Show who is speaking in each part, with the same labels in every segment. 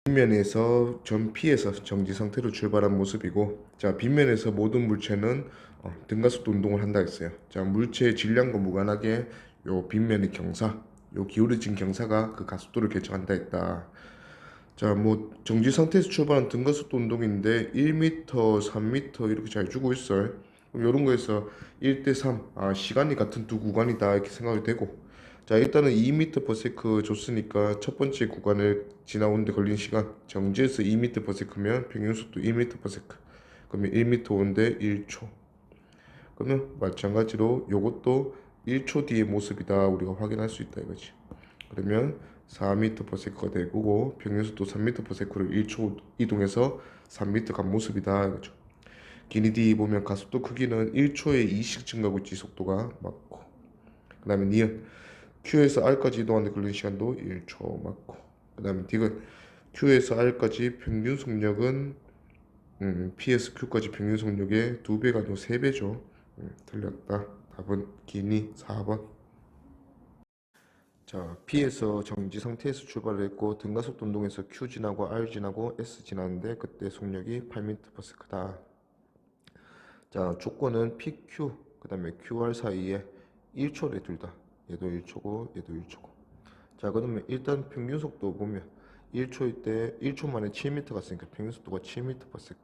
Speaker 1: 빗면에서 전 P에서 정지 상태로 출발한 모습이고, 자, 빗면에서 모든 물체는 등가속도 운동을 한다 했어요. 자, 물체의 질량과 무관하게 요 빗면의 경사, 요 기울어진 경사가 그 가속도를 결정한다 했다. 자, 뭐 정지 상태에서 출발한 등가속도 운동인데 1m, 3m 이렇게 잘 주고 있어요. 그럼 이런 거에서 1대 3, 시간이 같은 두 구간이다 이렇게 생각이 되고, 자, 일단은 2m/s 줬으니까 첫 번째 구간을 지나오는데 걸린 시간, 정지에서 2m/s면 평균 속도 1m/s, 그러면 1m 오는데 1초. 그러면 마찬가지로 요것도 1초 뒤의 모습이다 우리가 확인할 수 있다 이거지. 그러면 4m/s가 되고 평균 속도 3m/s를 1초 이동해서 3m 간 모습이다 이거죠. 길이 D 보면 가속도 크기는 1초에 2씩 증가하고 있지, 속도가 맞고. 그 다음에 니은 Q에서 R까지 이동하는데 걸리는 시간도 1초 맞고. 그 다음에 D는 Q에서 R까지 평균 속력은 P에서 Q까지 평균 속력의 2배가 아니고 3배죠. 틀렸다. 답은 기니 4번. 자, P에서 정지 상태에서 출발을 했고 등가속도 운동에서 Q 지나고 R 지나고 S 지나는데 그때 속력이 8m/s다. 자, 조건은 PQ 그 다음에 QR 사이에 1초래 둘 다. 얘도 1초고 얘도 1초고. 자, 그러면 일단 평균 속도 보면 1초일 때 1초 만에 7m 갔으니까 평균 속도가 7m/s.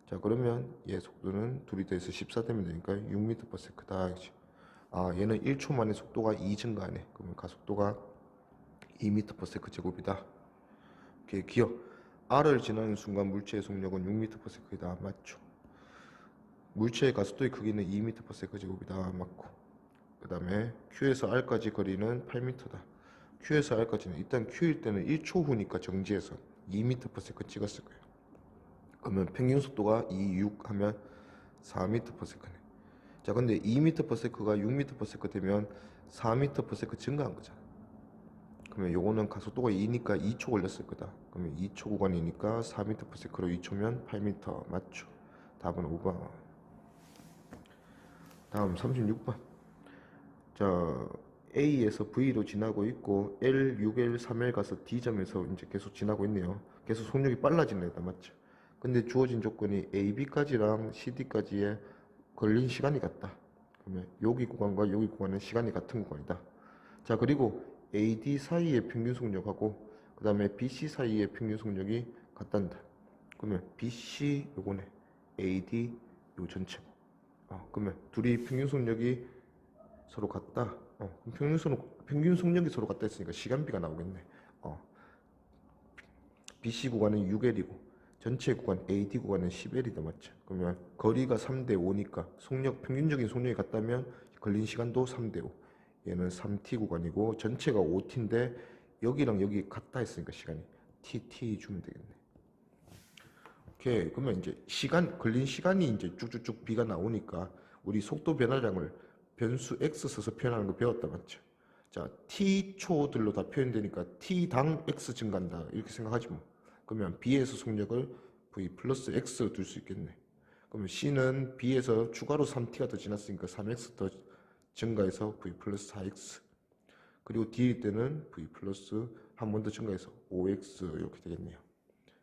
Speaker 1: 자, 그러면 얘 속도는 둘이 더해서 14 되면 되니까 6m/s다. 얘는 1초 만에 속도가 2 증가하네. 그러면 가속도가 2m/s 제곱이다. 오케이, 기억. R을 지나는 순간 물체의 속력은 6m/s이다. 맞죠? 물체의 가속도의 크기는 2m/s 제곱이다. 맞고. 그 다음에 Q에서 R까지 거리는 8m다. Q에서 R까지는 일단 Q일 때는 1초 후니까 정지해서 2m/s 찍었을 거예요. 그러면 평균 속도가 2, 6 하면 4m/s네. 자, 근데 2m/s가 6m/s 되면 4m/s 증가한 거잖아. 그러면 요거는 가속도가 2니까 2초 걸렸을 거다. 그러면 2초 구간이니까 4m/s로 2초면 8m 맞죠? 답은 5번. 다음 36번. 자, A에서 V로 지나고 있고 L, 6L, 3L 가서 D점에서 이제 계속 지나고 있네요. 계속 속력이 빨라지는 애다, 맞죠? 근데 주어진 조건이 AB까지랑 CD까지의 걸린 시간이 같다. 그러면 여기 구간과 여기 구간은 시간이 같은 구간이다. 자, 그리고 AD 사이의 평균 속력하고 그 다음에 BC 사이의 평균 속력이 같단다. 그러면 BC 요거네, AD 요 전체고. 그러면 둘이 평균 속력이 서로 같다. 그럼 평균 속력이 서로 같다 했으니까 시간비가 나오겠네. BC 구간은 6L이고 전체 구간 AD 구간은 10L이다, 맞죠? 그러면 거리가 3대 5니까 평균적인 속력이 같다면 걸린 시간도 3대 5. 얘는 3T 구간이고 전체가 5T인데 여기랑 여기 같다 했으니까 시간이 TT 주면 되겠네. 오케이. 그러면 이제 걸린 시간이 이제 쭉쭉쭉 B가 나오니까 우리 속도 변화량을 변수 X 써서 표현하는 거 배웠다, 맞죠? 자, T초들로 다 표현되니까 T당 X 증가한다 이렇게 생각하지 뭐. 그러면 B에서 속력을 V 플러스 X로 둘 수 있겠네. 그러면 C는 B에서 추가로 3T가 더 지났으니까 3X 더 증가해서 V 플러스 4X. 그리고 D일 때는 V 플러스 한 번 더 증가해서 5X 이렇게 되겠네요.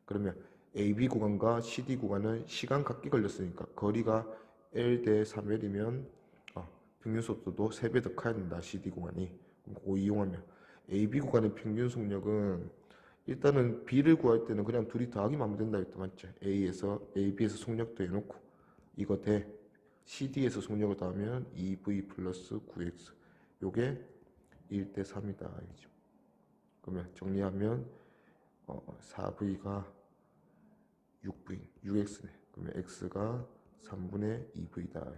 Speaker 1: 그러면 AB 구간과 CD 구간은 시간 같게 걸렸으니까 거리가 L 대 3L이면 평균 속도도 3배 더 커야 된다. CD 구간이. 그거 이용하면 AB 구간의 평균 속력은 일단은 B를 구할 때는 그냥 둘이 더하기만 하면 된다 했다, 맞죠? AB에서 속력 더해놓고 이거 대 CD에서 속력을 더하면 2V 플러스 9X. 요게 1대 3이다. 그러면 정리하면 4V가 6X네. 그러면 X가 3분의 2V다.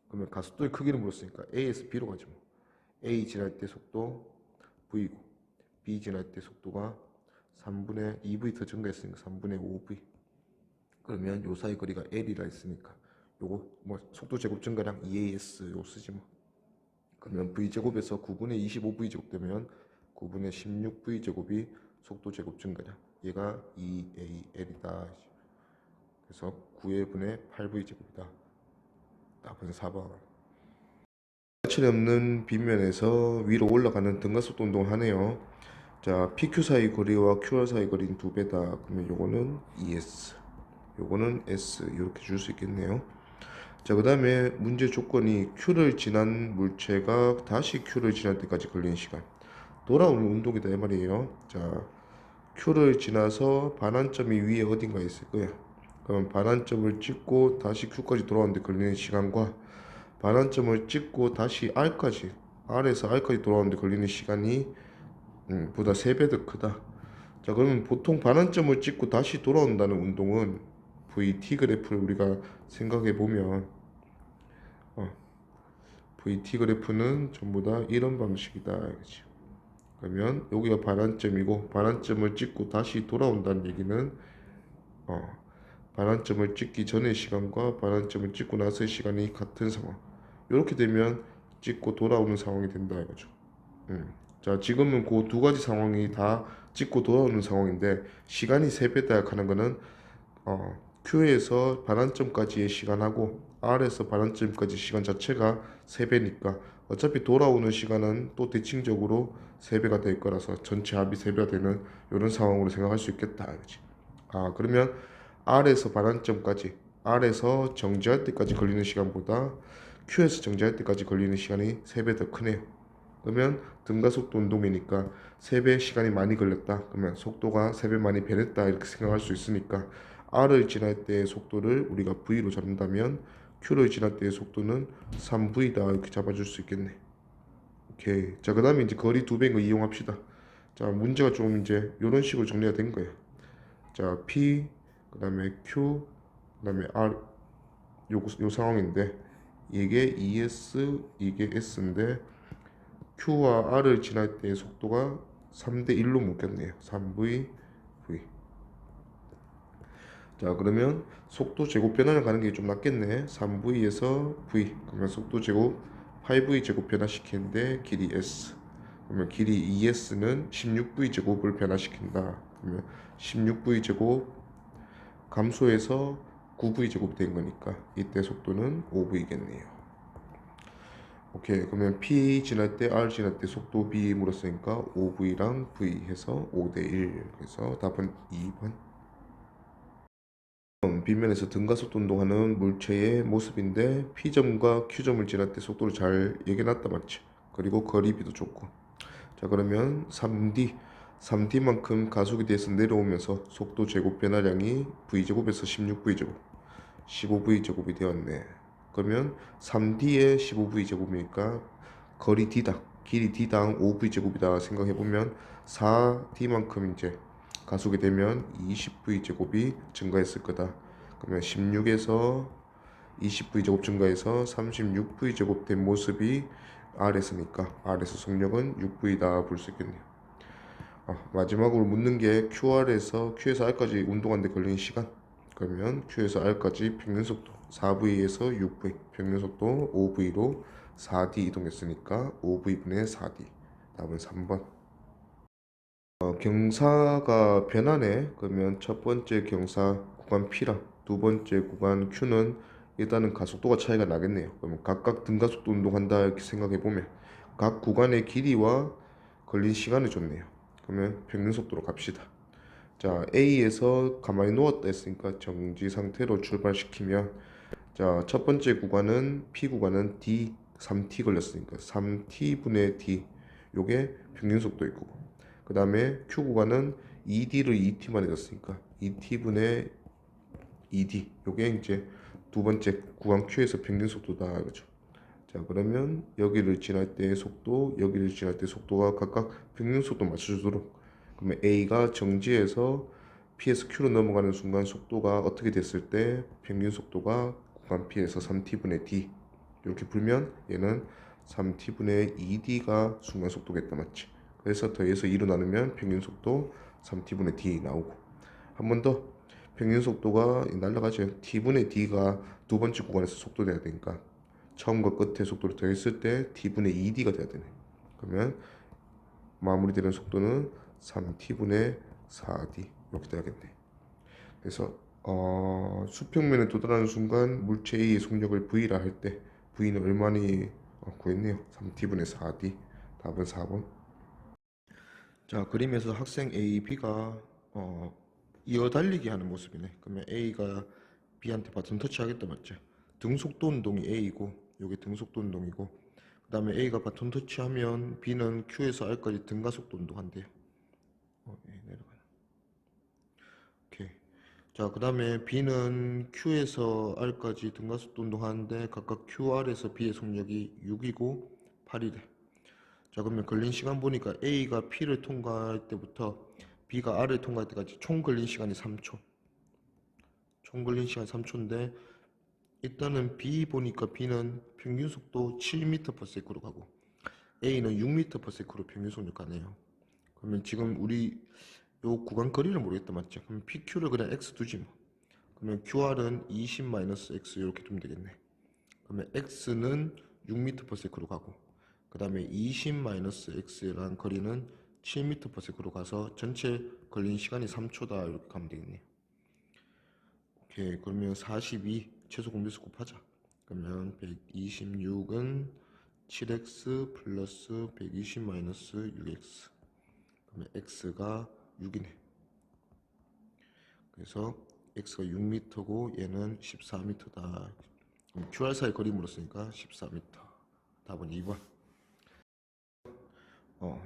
Speaker 1: 그러면 가속도의 크기를 물었으니까 A에서 B로 가죠. A 지날 때 속도 V고 B 지날 때 속도가 3분의 2V 더 증가했으니까 3분의 5V. 그러면 요 사이 거리가 L이라 했으니까 요거 뭐 속도 제곱 증가량 EAS 요 쓰지 뭐. 그러면 V제곱에서 9분의 25V 제곱 되면 9분의 16V 제곱이 속도 제곱 증가량. 얘가 EAL이다. 그래서 9의 분의 8V 제곱이다. 답은 4번. 하철이 없는 빗면에서 위로 올라가는 등가속도 운동을 하네요. 자, PQ 사이 거리와 QR 사이 거리는 2배다. 그러면 요거는 ES, 요거는 S 이렇게 줄 수 있겠네요. 자, 그 다음에 문제 조건이 Q를 지난 물체가 다시 Q를 지날 때까지 걸리는 시간. 돌아오는 운동이다 이 말이에요. 자, Q를 지나서 반환점이 위에 어딘가에 있을 거야. 그럼 반환점을 찍고 다시 Q까지 돌아오는데 걸리는 시간과 반환점을 찍고 다시 R에서 R까지 돌아오는데 걸리는 시간이 보다 3배 더 크다. 자, 그러면 보통 반환점을 찍고 다시 돌아온다는 운동은 VT 그래프를 우리가 생각해 보면 VT 그래프는 전부 다 이런 방식이다. 그렇지? 그러면 여기가 반환점이고 반환점을 찍고 다시 돌아온다는 얘기는 반환점을 찍기 전의 시간과 반환점을 찍고 나서의 시간이 같은 상황. 이렇게 되면 찍고 돌아오는 상황이 된다 이거죠. 자, 지금은 그 두 가지 상황이 다 찍고 돌아오는 상황인데 시간이 3배다 하는 거는 Q에서 반환점까지의 시간하고 R에서 반환점까지 시간 자체가 3배니까 어차피 돌아오는 시간은 또 대칭적으로 3배가 될 거라서 전체 합이 3배가 되는 이런 상황으로 생각할 수 있겠다. 그렇지? 그러면 R에서 반환점까지, R에서 정지할 때까지 걸리는 시간보다 Q에서 정지할 때까지 걸리는 시간이 3배 더 크네요. 그러면 등가속도 운동이니까 3배 시간이 많이 걸렸다. 그러면 속도가 3배 많이 변했다. 이렇게 생각할 수 있으니까 R을 지날 때의 속도를 우리가 V로 잡는다면 Q를 지날 때의 속도는 3V다. 이렇게 잡아줄 수 있겠네. 오케이. 자, 그 다음에 이제 거리 2배인 거 이용합시다. 자, 문제가 좀 이제 이런 식으로 정리가 된 거예요. 자, P, 그 다음에 Q, 그 다음에 R, 요 상황인데 이게 ES, 이게 S인데 Q와 R을 지날 때의 속도가 3대 1로 묶였네요. 3V, V. 자, 그러면 속도 제곱 변화를 가는 게 좀 낫겠네. 3V에서 V. 그러면 속도 제곱 8V 제곱 변화시키는데 길이 S. 그러면 길이 ES는 16V 제곱을 변화시킨다. 그러면 16V 제곱 감소해서 9V 제곱 된 거니까 이때 속도는 5V겠네요. 오케이. 그러면 P 지날 때 R 지날 때 속도 B 물었으니까 5V랑 V 해서 5대1. 그래서 답은 2번. 빗면에서 등가속도 운동하는 물체의 모습인데 P점과 Q점을 지날 때 속도를 잘 얘기해놨다 맞지? 그리고 거리비도 좋고. 자, 그러면 3D만큼 가속이 돼서 내려오면서 속도 제곱 변화량이 V제곱에서 16V제곱 15V제곱이 되었네. 그러면 3D의 15V제곱이니까 거리 D당 길이 D당 5V제곱이다 생각해보면 4D만큼 이제 가속이 되면 20V제곱이 증가했을 거다. 그러면 16에서 20V제곱 증가해서 36V제곱 된 모습이 R에서니까 R에서 속력은 6V다 볼 수 있겠네요. 마지막으로 묻는 게 QR에서 Q에서 R까지 운동하는데 걸리는 시간. 그러면 Q에서 R까지 평균속도 4V에서 6V, 평균속도 5V로 4D 이동했으니까 5V분의 4D. 답은 3번. 경사가 변하네. 그러면 첫 번째 경사 구간 P랑 두 번째 구간 Q는 일단은 가속도가 차이가 나겠네요. 그러면 각각 등가속도 운동한다 이렇게 생각해 보면 각 구간의 길이와 걸린 시간을 줬네요. 그러면 평균 속도로 갑시다. 자, A에서 가만히 누웠다 했으니까 정지 상태로 출발시키면 자, 첫 번째 구간은 P 구간은 D 3t 걸렸으니까 3t분의 d 요게 평균 속도일 거고 그 다음에 Q 구간은 2d를 2t만 해줬으니까 2t분의 2d 요게 이제 두 번째 구간 Q에서 평균 속도다 이거죠. 자, 그러면 여기를 지날 때의 속도, 여기를 지날 때 속도가 각각 평균 속도 맞춰주도록. 그러면 A가 정지해서 P에서 Q로 넘어가는 순간 속도가 어떻게 됐을 때 평균 속도가 구간 P에서 3t분의 d 이렇게 풀면 얘는 3t분의 2d가 순간 속도겠다 맞지? 그래서 더해서 2로 나누면 평균 속도 3t분의 d 나오고 한 번 더 평균 속도가 날라가죠. t분의 d가 두 번째 구간에서 속도 돼야 되니까 처음과 끝의 속도를 더했을 때 t분의 2d가 돼야 되네. 그러면 마무리되는 속도는 3t분의 4d 이렇게 돼야겠네. 그래서 수평면에 도달하는 순간 물체 A의 속력을 V라 할 때 V는 얼마니 구했네요. 3t분의 4d. 답은 4번. 자, 그림에서 학생 A, B가 이어 달리기 하는 모습이네. 그러면 A가 B한테 바톤 터치하겠다 맞죠? 등속도 운동이 A이고 요게 등속도 운동이고 그 다음에 A가 바톤 터치하면 B는 Q에서 R까지 등가속도 운동한대요. 예, 내려가요. 오케이. 자, 그 다음에 B는 Q에서 R까지 등가속도 운동하는데 각각 QR에서 B의 속력이 6이고 8이래. 자, 그러면 걸린 시간 보니까 A가 P를 통과할 때부터 B가 R을 통과할 때까지 총 걸린 시간이 3초. 총 걸린 시간 3초인데 일단은 B 보니까 B는 평균 속도 7m/s로 가고 A는 6m/s로 평균 속력 가네요. 그러면 지금 우리 요 구간 거리를 모르겠다 맞죠? 그럼 PQ를 그냥 X 두지 뭐. 그러면 QR은 20-X 이렇게 두면 되겠네. 그러면 X는 6m/s로 가고 그 다음에 20-X라는 거리는 7m/s로 가서 전체 걸린 시간이 3초다 이렇게 가면 되겠네요. 오케이, 그러면 42 최소 공배수 곱하자. 그러면 126은 7x 플러스 120 마이너스 6x. 그러면 x가 6이네. 그래서 x가 6m고 얘는 14m다. 그럼 QR 사이 거리 물었으니까 14m. 답은 2번.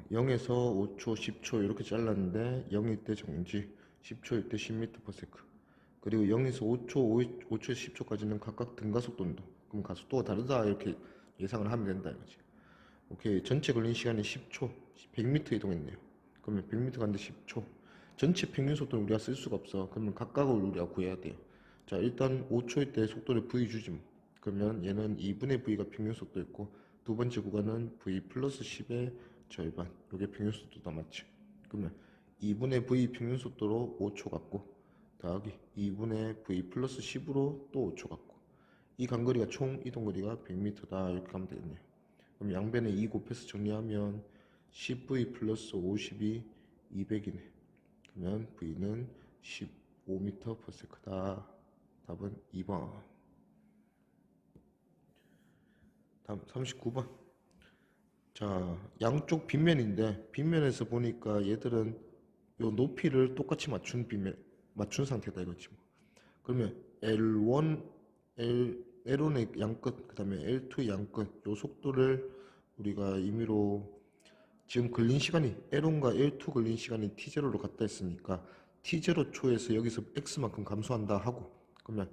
Speaker 1: 0에서 5초, 10초 이렇게 잘랐는데 0일 때 정지, 10초일 때 10m/s. 그리고 0에서 5초, 5초에서 10초까지는 각각 등가속도 운동. 그럼 가속도가 다르다 이렇게 예상을 하면 된다 이거지. 오케이, 전체 걸린 시간이 10초, 100m 이동했네요. 그러면 100m 갔는데 10초. 전체 평균 속도는 우리가 쓸 수가 없어. 그러면 각각을 우리가 구해야 돼요. 자, 일단 5초일 때 속도를 V 주지 뭐. 그러면 얘는 2분의 V가 평균 속도였고 두 번째 구간은 V 플러스 10의 절반. 이게 평균 속도다 맞지? 그러면 2분의 V 평균 속도로 5초 갔고 더하기 2분의 V 플러스 10으로 또 5초 갔고 이 간거리가 총 이동거리가 100m다 이렇게 하면 되겠네요. 그럼 양변에 2 곱해서 정리하면 10V 플러스 50이 200이네. 그러면 V는 15m/s다. 답은 2번. 다음 39번. 자, 양쪽 빗면인데 빗면에서 보니까 얘들은 요 높이를 똑같이 맞춘 상태다 이거지 뭐. 그러면 L1, L1의 양끝, 그 다음에 L2의 양끝, 요 속도를 우리가 임의로 지금 걸린 시간이 L1과 L2 걸린 시간이 T0로 갔다 했으니까 T0 초에서 여기서 X만큼 감소한다 하고 그러면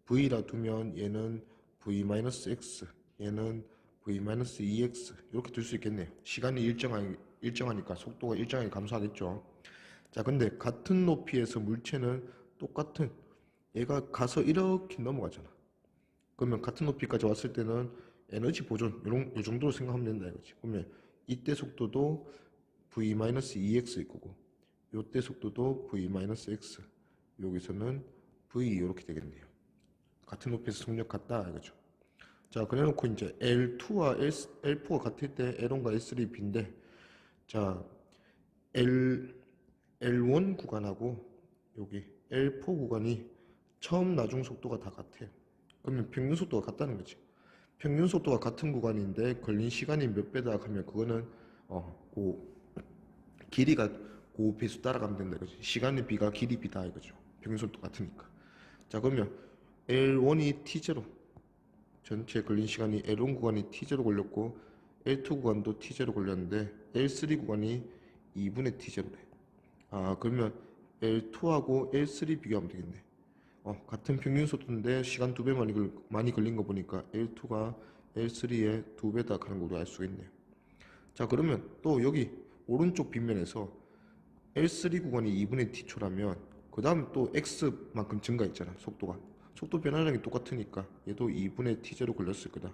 Speaker 1: V라 두면 얘는 V-X, 얘는 V-2X 이렇게 둘 수 있겠네요. 시간이 일정하니까 속도가 일정하게 감소하겠죠. 자, 근데 같은 높이에서 물체는 똑같은 얘가 가서 이렇게 넘어가잖아. 그러면 같은 높이까지 왔을 때는 에너지 보존 요 정도로 생각하면 된다 이거지. 그러면 이때 속도도 v-2x일 거고 요때 속도도 v-x 여기서는 v 이렇게 되겠네요. 같은 높이에서 속력 같다 이거죠. 자, 그래놓고 이제 L2와 L4가 같을 때 L1과 L3 B인데 자 L1 구간하고 여기 L4 구간이 처음 나중 속도가 다 같아요. 그러면 평균 속도가 같다는 거지. 평균 속도가 같은 구간인데 걸린 시간이 몇 배다 하면 그거는 그 길이가 그 배수 따라가면 된다 이거지. 시간의 비가 길이 비다 이거죠. 평균 속도 같으니까. 자, 그러면 L1이 T0 전체 걸린 시간이 L1 구간이 T0 걸렸고 L2 구간도 T0 걸렸는데 L3 구간이 2분의 T0래. 아, 그러면 L2하고 L3 비교하면 되겠네. 같은 평균 속도인데 시간 2배 많이 걸린 거 보니까 L2가 L3의 2배다 하는 걸 우리 알 수가 있네요. 자, 그러면 또 여기 오른쪽 빗면에서 L3 구간이 2분의 T초라면 그 다음 또 X만큼 증가했잖아 속도가. 속도 변화량이 똑같으니까 얘도 2분의 T0 걸렸을 거다.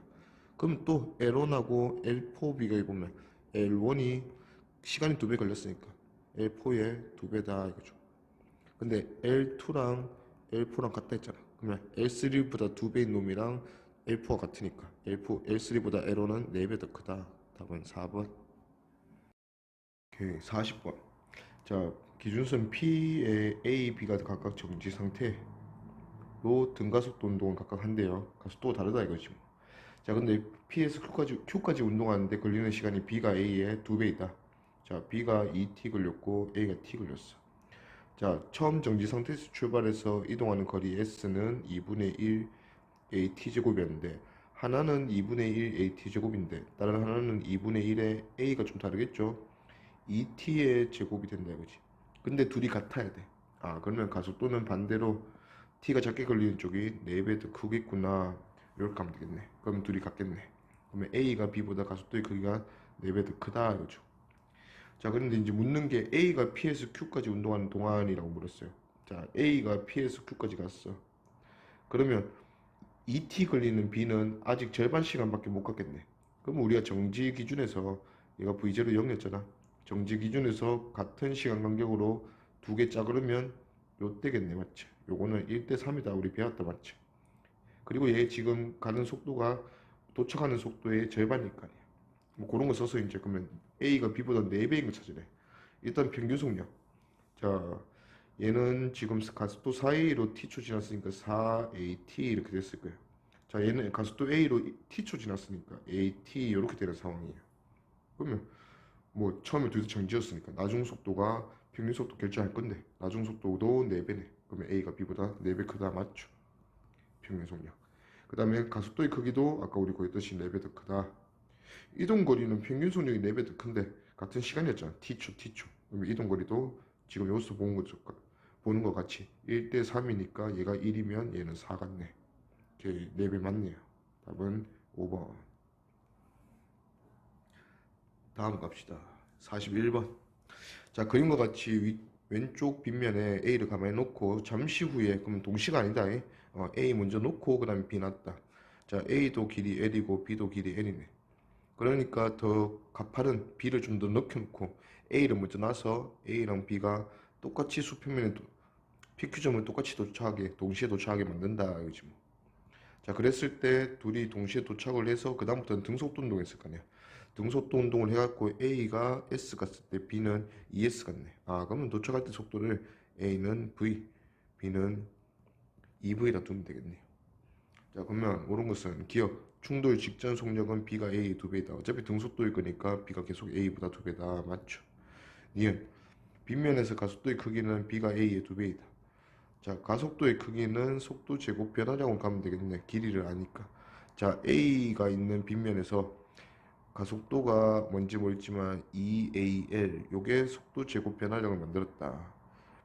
Speaker 1: 그럼 또 L1하고 L4 비교해보면 L1이 시간이 2배 걸렸으니까 L4의 2배다 이거죠. 근데 L2랑 L4랑 같다 했잖아. 그러면 L3보다 2배인 놈이랑 L4가 같으니까 L3보다 L1은 4배 더 크다. 답은 4번. 오케이, 40번. 자, 기준선 P의 A, B가 각각 정지 상태로 등가속도 운동을 각각 한대요. 가속도가 다르다 이거지 뭐. 자, 근데 P에서 Q까지 운동하는데 걸리는 시간이 B가 A의 2배이다. 자, B가 2t 걸렸고 A가 t 걸렸어. 자, 처음 정지 상태에서 출발해서 이동하는 거리 S는 2분의 1 AT제곱이었는데 하나는 2분의 1 AT제곱인데 다른 하나는 2분의 1의 A가 좀 다르겠죠? 2T의 제곱이 된다 이거지. 근데 둘이 같아야 돼. 아, 그러면 가속도는 반대로 T가 작게 걸리는 쪽이 4배 더 크겠구나. 이렇게 하면 되겠네. 그럼 둘이 같겠네. 그러면 A가 B보다 가속도의 크기가 4배 더 크다 이거죠. 자, 그런데 이제 묻는 게 A가 P에서 Q까지 운동하는 동안이라고 물었어요. 자, A가 P에서 Q까지 갔어. 그러면 2t 걸리는 B는 아직 절반 시간밖에 못 갔겠네. 그럼 우리가 정지 기준에서 얘가 V0 0이었잖아. 정지 기준에서 같은 시간 간격으로 두 개 짝으면 요때겠네, 맞지? 요거는 1대 3이다 우리 배웠다, 맞지? 그리고 얘 지금 가는 속도가 도착하는 속도의 절반이니까요. 뭐 그런 거 써서 이제 그러면 A가 B보다 4배인 거 찾으래. 일단 평균 속력. 자, 얘는 지금 가속도 4A로 T초 지났으니까 4AT 이렇게 됐을 거예요. 자, 얘는 가속도 A로 T초 지났으니까 AT 이렇게 되는 상황이에요. 그러면 뭐 처음에 둘이서 정지였으니까 나중 속도가 평균 속도 결정할 건데 나중 속도도 4배네. 그러면 A가 B보다 4배 크다, 맞죠? 평균 속력. 그 다음에 가속도의 크기도 아까 우리 구했듯이 4배 더 크다. 이동거리는 평균 속력이 4배 더 큰데 같은 시간이었잖아. T초. 그러면 이동거리도 지금 여기서 보는 것 같이 1대 3이니까 얘가 1이면 얘는 4 같네. 이렇게 4배 맞네요. 답은 5번. 다음 갑시다. 41번. 자, 그림과 같이 왼쪽 빗면에 A를 가만히 놓고 잠시 후에, 그러면 동시가 아니다. A 먼저 놓고 그 다음에 B 놨다. 자, A도 길이 L이고 B도 길이 L이네. 그러니까 더 가파른 B를 좀 더 넓혀놓고 A를 먼저 놔서 A랑 B가 똑같이 수평면에 PQ점을 똑같이 도착하게, 동시에 도착하게 만든다 이거지 뭐. 자, 그랬을 때 둘이 동시에 도착을 해서 그 다음부터는 등속도 운동했을 거 아니야. 등속도 운동을 해갖고 A가 S 갔을 때 B는 ES 갔네. 아, 그러면 도착할 때 속도를 A는 V, B는 EV라 두면 되겠네요. 자, 그러면 옳은 것은 기억. 충돌 직전 속력은 B가 A 2배이다. 어차피 등속도일 거니까 B가 계속 A보다 2배다. 맞죠? 니은. 빗면에서 가속도의 크기는 B가 A의 2배이다. 자, 가속도의 크기는 속도 제곱 변화량으로 가면 되겠네. 길이를 아니까. 자, A가 있는 빗면에서 가속도가 뭔지 모르지만 EAL 요게 속도 제곱 변화량을 만들었다.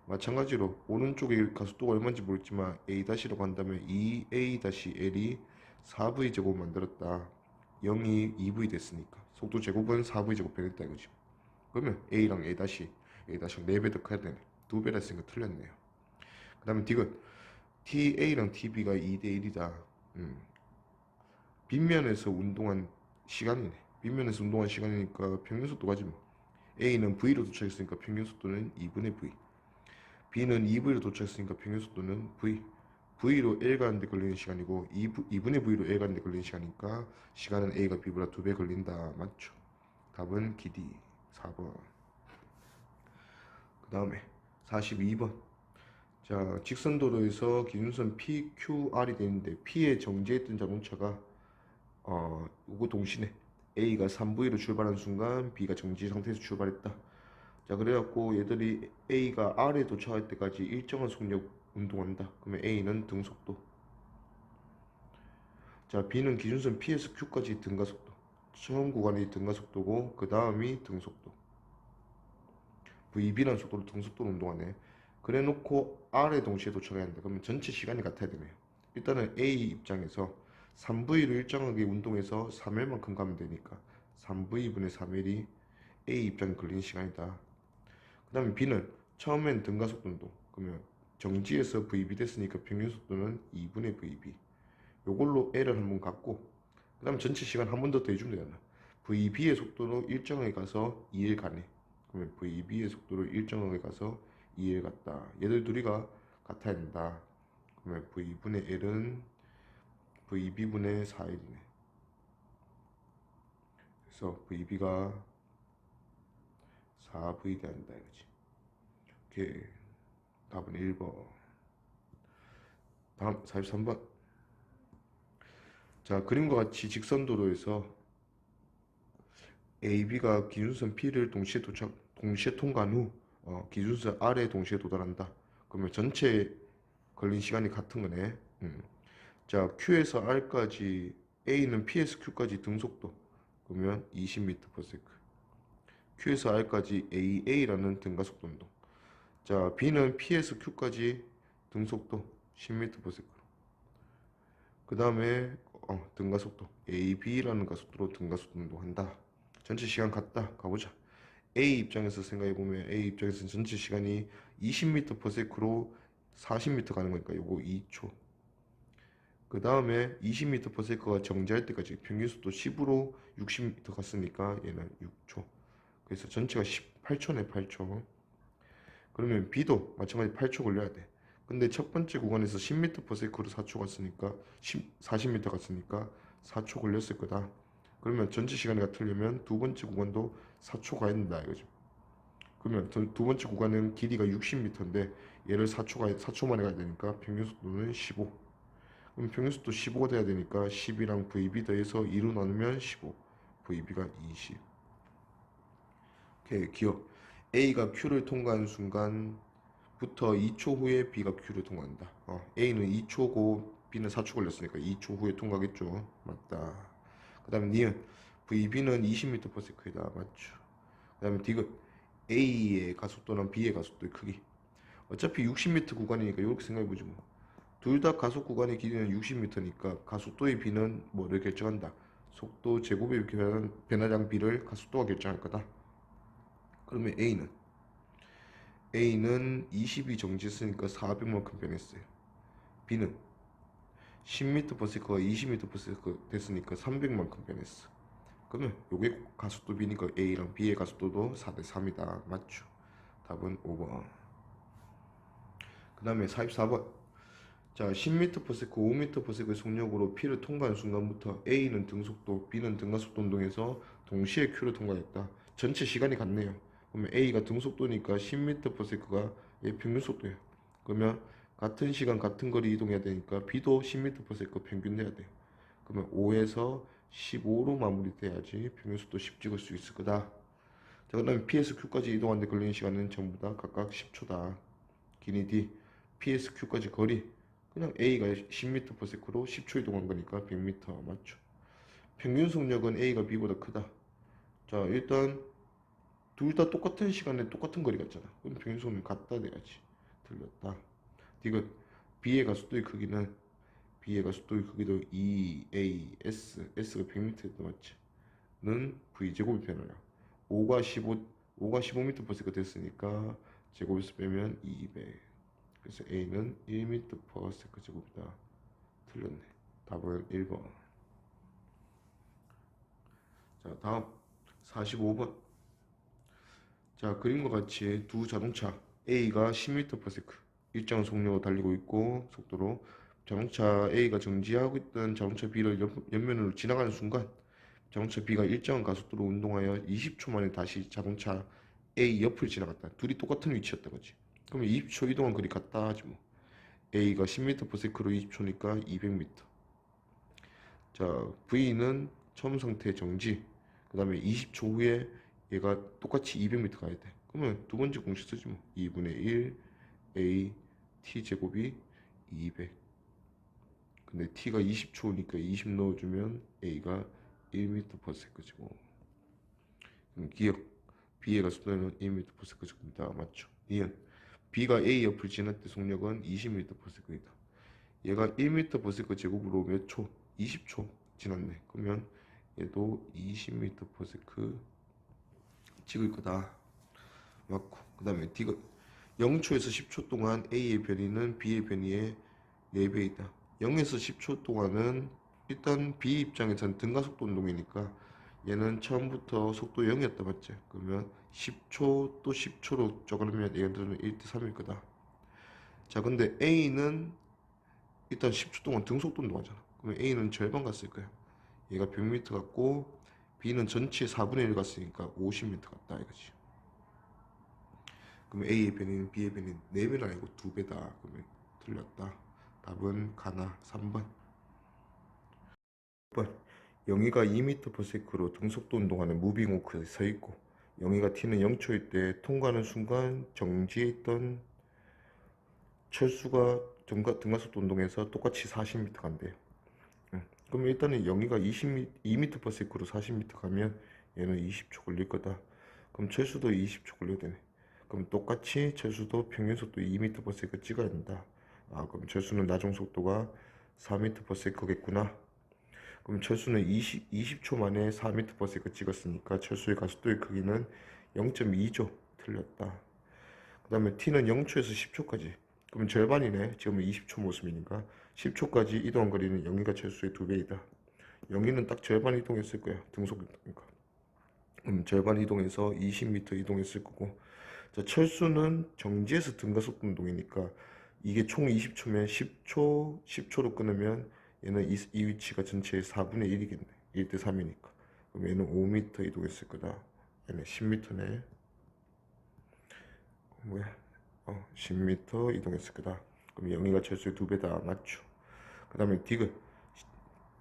Speaker 1: 마찬가지로 오른쪽에 가속도가 얼마인지 모르지만 A-라고 한다면 EA-L이 4V 제곱 만들었다. 0이 2V 됐으니까 속도 제곱은 4V 제곱 변했다 이거지. 그러면 A랑 A-랑 4배 더 커야 되네. 2배라 했으니까 틀렸네요. 그 다음에 디귿 TA랑 TB가 2대 1이다. 빗면에서 운동한 시간이네. 빗면에서 운동한 시간이니까 평균 속도가지 뭐. A는 V로 도착했으니까 평균 속도는 2분의 V. B는 2V로 도착했으니까 평균 속도는 V. V로 L 가는데 걸리는 시간이고 2분의 V로 L 가는데 걸리는 시간이니까 시간은 A가 B보다 2배 걸린다. 맞죠? 답은 길이 4번. 그 다음에 42번. 자, 직선도로에서 기준선 PQR이 되는데 P에 정지했던 자동차가 요거 동시네. A가 3V로 출발한 순간 B가 정지 상태에서 출발했다. 자, 그래갖고 얘들이 A가 R에 도착할 때까지 일정한 속력 운동한다. 그러면 A는 등속도. 자, B는 기준선 P에서 Q까지 등가속도. 처음 구간이 등가속도고 그 다음이 등속도. VB라는 속도로 등속도로 운동하네. 그래 놓고 R에 동시에 도착해야 한다. 그러면 전체 시간이 같아야 되네요. 일단은 A 입장에서 3V로 일정하게 운동해서 3L만큼 가면 되니까 3V분의 3L이 A 입장에 걸리는 시간이다. 그 다음에 B는 처음엔 등가속도 운동. 그러면 정지에서 VB 됐으니까 평균 속도는 2분의 VB. 요걸로 L을 한번 갖고 그 다음 전체 시간 한 번 더 더해주면 되잖아. VB의 속도로 일정하게 가서 2일 가네. 그러면 VB의 속도로 일정하게 가서 2일 갔다. 얘들 둘이가 같아야 된다. 그러면 V분의 L은 VB분의 4일이네. 그래서 VB가 4V 된다 이거지. 오케이. 답은 1번. 다음 43번. 자, 그림과 같이 직선도로에서 A, B가 기준선 P를 동시에 통과한 후 기준선 R에 동시에 도달한다. 그러면 전체 걸린 시간이 같은 거네. 자, Q에서 R까지 A는 P에서 Q까지 등속도 그러면 20m/s. Q에서 R까지 AA라는 등가속도 운동. 자, B는 P에서 Q까지 등속도 10m/s. 그 다음에 등가속도 AB라는 가속도로 등가속도 운동한다. 전체 시간 같다. 가보자. A 입장에서 생각해보면 A 입장에서는 전체 시간이 20m/s로 40m 가는 거니까 요거 2초. 그 다음에 20m/s가 정지할 때까지 평균 속도 10으로 60m 갔으니까 얘는 6초. 그래서 전체가 18초네, 8초. 그러면 B도 마찬가지 8초 걸려야 돼. 근데 첫 번째 구간에서 10m/s로 4초 갔으니까 40m 갔으니까 4초 걸렸을 거다. 그러면 전체 시간이 같으려면 두 번째 구간도 4초 가야 된다 이거죠. 그러면 두 번째 구간은 길이가 60m인데 얘를 4초 만에 가야 되니까 평균 속도는 15. 그럼 평균 속도 15가 돼야 되니까 10이랑 VB 더해서 2로 나누면 15. VB가 20. 오케이, 기억. A가 Q를 통과한 순간부터 2초 후에 B가 Q를 통과한다. A는 2초고 B는 4초 걸렸으니까 2초 후에 통과겠죠. 맞다. 그 다음에 니은 VB는 20m/s다. 맞죠. 그 다음에 디귿 A의 가속도랑 B의 가속도의 크기. 어차피 60m 구간이니까 이렇게 생각해보지 뭐. 둘 다 가속 구간의 길이는 60m니까 가속도의 B는 뭐를 결정한다. 속도 제곱의 변화량 B를 가속도가 결정할 거다. 그러면 A는 20이 정지했으니까 400만큼 변했어요. B는 10m/s가 20m/s 됐으니까 300만큼 변했어. 그러면 요게 가속도 B니까 A랑 B의 가속도도 4대3이다. 맞죠? 답은 5번. 그 다음에 44번. 자, 10m/s, 5m/s의 속력으로 P를 통과한 순간부터 A는 등속도, B는 등가속도 운동에서 동시에 Q를 통과했다. 전체 시간이 같네요. 그러면 A가 등속도니까 10m/s가 얘 평균 속도예요. 그러면 같은 시간 같은 거리 이동해야 되니까 B도 10m/s가 평균 내야 돼요. 그러면 5에서 15로 마무리돼야지 평균 속도 10 찍을 수 있을 거다. 자, 그 다음에 P에서 Q까지 이동하는데 걸리는 시간은 전부 다 각각 10초다. 기니 D, P에서 Q까지 거리. 그냥 A가 10m/s로 10초 이동한 거니까 100m 맞죠? 평균 속력은 A가 B보다 크다. 자, 일단 둘 다 똑같은 시간에 똑같은 거리 갔잖아. 그럼 평균 속력 같다 돼야지. 틀렸다. 디귿 B의 가속도의 크기는 B의 가속도의 크기도 2AS, S가 100m였다 맞지? 는 V제곱이 변화량. 5가 15m/s가 됐으니까 제곱에서 빼면 200. 그래서 A는 1m/s 제곱이다. 틀렸네. 답은 1번. 자, 다음 45번. 자, 그림과 같이 두 자동차 A가 10m/s 일정한 속력으로 달리고 있고 속도로 자동차 A가 정지하고 있던 자동차 B를 옆면으로 지나가는 순간 자동차 B가 일정한 가속도로 운동하여 20초 만에 다시 자동차 A 옆을 지나갔다. 둘이 똑같은 위치였다 거지. 그러면 20초 이동한 거리 같다 하지 뭐. A가 10m/s로 20초니까 200m. 자, V는 처음 상태 정지. 그 다음에 20초 후에 얘가 똑같이 200m 가야 돼. 그러면 두 번째 공식 쓰지 뭐. 2분의 1 A T 제곱이 200. 근데 T가 20초니까 20 넣어주면 A가 1m/s고. 기억 B의 가속도는 1m/s입니다. 맞죠? 이은 B가 A 옆을 지날 때 속력은 20m/s이다. 얘가 1m/s 제곱으로 몇 초? 20초 지났네. 그러면 얘도 20m/s 찍을 거다. 맞고. 그 다음에 D가 0초에서 10초 동안 A의 변이는 B의 변이의 4배이다. 0에서 10초 동안은 일단 B 입장에서는 등가속도 운동이니까 얘는 처음부터 속도 0이었다 맞지? 그러면 10초 또 10초로 쪼그리면 얘들은 1대3일 거다. 자, 근데 A는 일단 10초 동안 등속도 운동하잖아. 그러면 A는 절반 갔을 거야. 얘가 100m 갔고 B는 전체 4분의 1 갔으니까 50m 갔다 이거지. 그러면 A의 변이는 B의 변이 4배는 아니고 2배다. 그러면 틀렸다. 답은 가나 3번. 6번. 영희가 2m/s로 등속도 운동하는 무빙 워크에 서 있고, 영희가 t는 0초일 때 통과하는 순간 정지해 있던 철수가 등가속도 운동에서 똑같이 40m 간대요. 그럼 일단은 영희가 2m/s로 40m 가면 얘는 20초 걸릴 거다. 그럼 철수도 20초 걸려야 되네. 그럼 똑같이 철수도 평균 속도 2m/s 찍어야 된다. 그럼 철수는 나중 속도가 4m/s겠구나. 그럼 철수는 20초 만에 4m/s 찍었으니까 철수의 가속도의 크기는 0.2조. 틀렸다. 그 다음에 t는 0초에서 10초까지. 그럼 절반이네. 지금 20초 모습이니까 10초까지 이동한 거리는 영희가 철수의 2배이다. 영희는 딱 절반 이동했을 거야. 등속 이동이니까. 절반 이동해서 20m 이동했을 거고. 자, 철수는 정지해서 등가속도 운동이니까 이게 총 20초면 10초로 끊으면 얘는 이 위치가 전체의 4분의 1이겠네. 1대 3이니까. 그럼 얘는 5m 이동했을 거다. 얘는 10m네. 뭐야? 10m 이동했을 거다. 그럼 영희가 철수의 2배다. 맞죠? 그 다음에 디귿.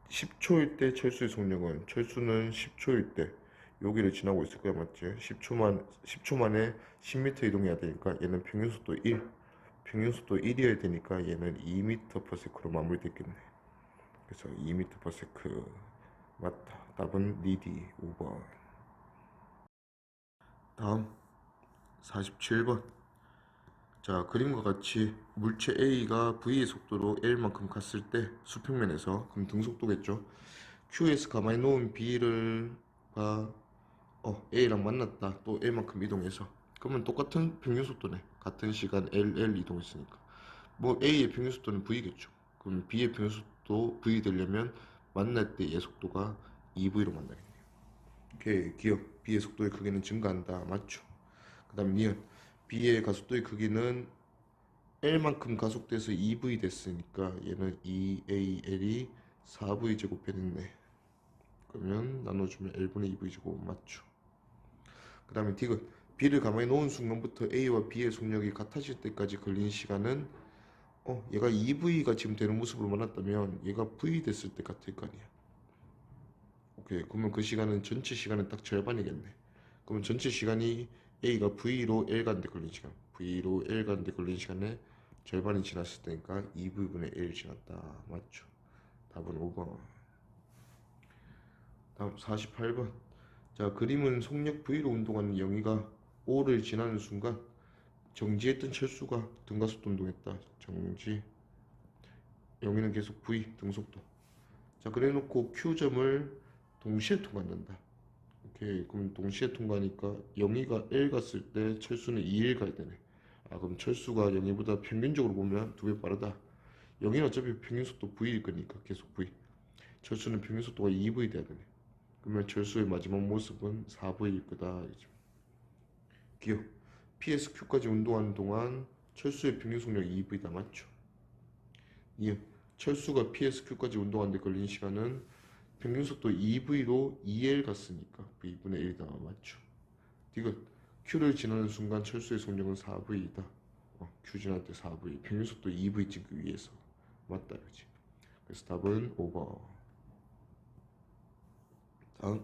Speaker 1: 10초일 때 철수의 속력은, 철수는 10초일 때 여기를 지나고 있을 거야. 맞지? 10초 만에 10m 이동해야 되니까 얘는 평균 속도 1. 평균 속도 1이어야 되니까 얘는 2m/s로 마무리됐겠네. 그래서 2m/s. 맞다. 답은 리디 5번. 다음 47번. 자, 그림과 같이 물체 A가 V의 속도로 L만큼 갔을 때 수평면에서, 그럼 등속도겠죠. Q에서 가만히 놓은 B를 봐. A랑 만났다. 또 L만큼 이동해서. 그러면 똑같은 평균 속도네. 같은 시간 LL 이동했으니까. 뭐 A의 평균 속도는 V겠죠. 그럼 B의 평균 속도 V 되려면 만날 때 얘 속도가 2V로 만나겠네요. 오케이, 기억. B의 속도의 크기는 증가한다. 맞죠? 그 다음 니은. B의 가속도의 크기는 L만큼 가속돼서 2V 됐으니까 얘는 2AL이 4V 제곱했네. 그러면 나눠주면 L분의 2V 제곱. 맞죠? 그 다음에 디귿. B를 가만히 놓은 순간부터 A와 B의 속력이 같아질 때까지 걸린 시간은, 얘가 2V가 지금 되는 모습으로 만났다면 얘가 V 됐을 때 같을 거 아니야. 오케이. 그러면 그 시간은 전체 시간은 딱 절반이겠네. 그러면 전체 시간이 A가 V로 L 가는데 걸린 시간, V로 L 가는데 걸린 시간에 절반이 지났을 때니까 2V분의 L 지났다. 맞죠? 답은 5번. 다음 48번. 자, 그림은 속력 V로 운동하는 영희가 O를 지나는 순간 정지했던 철수가 등가속도 운동했다. 정지. 영희는 계속 V 등속도. 자, 그래놓고 Q점을 동시에 통과한다. 오케이. 그럼 동시에 통과하니까 영희가 L 갔을 때 철수는 2L 가야 되네. 그럼 철수가 영희보다 평균적으로 보면 2배 빠르다. 영희는 어차피 평균 속도 V일 거니까 계속 V. 철수는 평균 속도가 2V 돼야 되네. 그러면 철수의 마지막 모습은 4V일 거다. 기억. PSQ까지 운동하는 동안 철수의 평균 속력이 2V다. 맞죠? 이응. 철수가 PSQ까지 운동하는데 걸린 시간은 평균 속도 2V로 2L 갔으니까 V분의 1이다. 맞죠? 디귿. Q를 지나는 순간 철수의 속력은 4V이다. Q 지날 때 4V. 평균 속도 2V 찍기 위해서. 맞다. 그지? 그래서 답은 5번. 다음.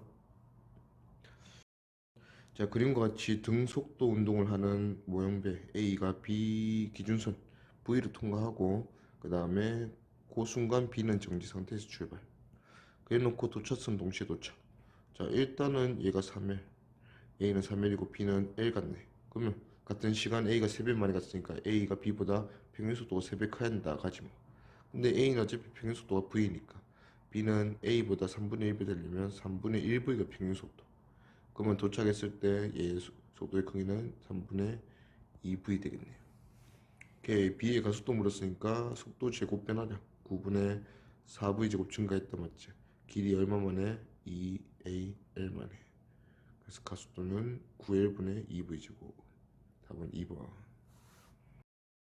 Speaker 1: 자, 그림과 같이 등속도 운동을 하는 모형배 A가 B 기준선 V를 통과하고, 그 다음에 그 순간 B는 정지 상태에서 출발. 그래놓고 도착선 동시에 도착. 자, 일단은 얘가 3L, A는 3L이고 B는 L 같네. 그러면 같은 시간 A가 3배 많이 갔으니까 A가 B보다 평균 속도가 3배 커야 한다 가지 뭐. 근데 A는 어차피 평균 속도가 V니까 B는 A보다 3분의 1배 되려면 3분의 1V가 평균 속도. 그러면 도착했을 때 얘의 속도의 크기는 3분의 2V 되겠네요. 오케이. B의 가속도 물었으니까 속도 제곱 변화량 9분의 4V 제곱 증가했다. 맞지? 길이 얼마 만에? 2AL 만에. 그래서 가속도는 9L분의 2V 제곱. 답은 2번.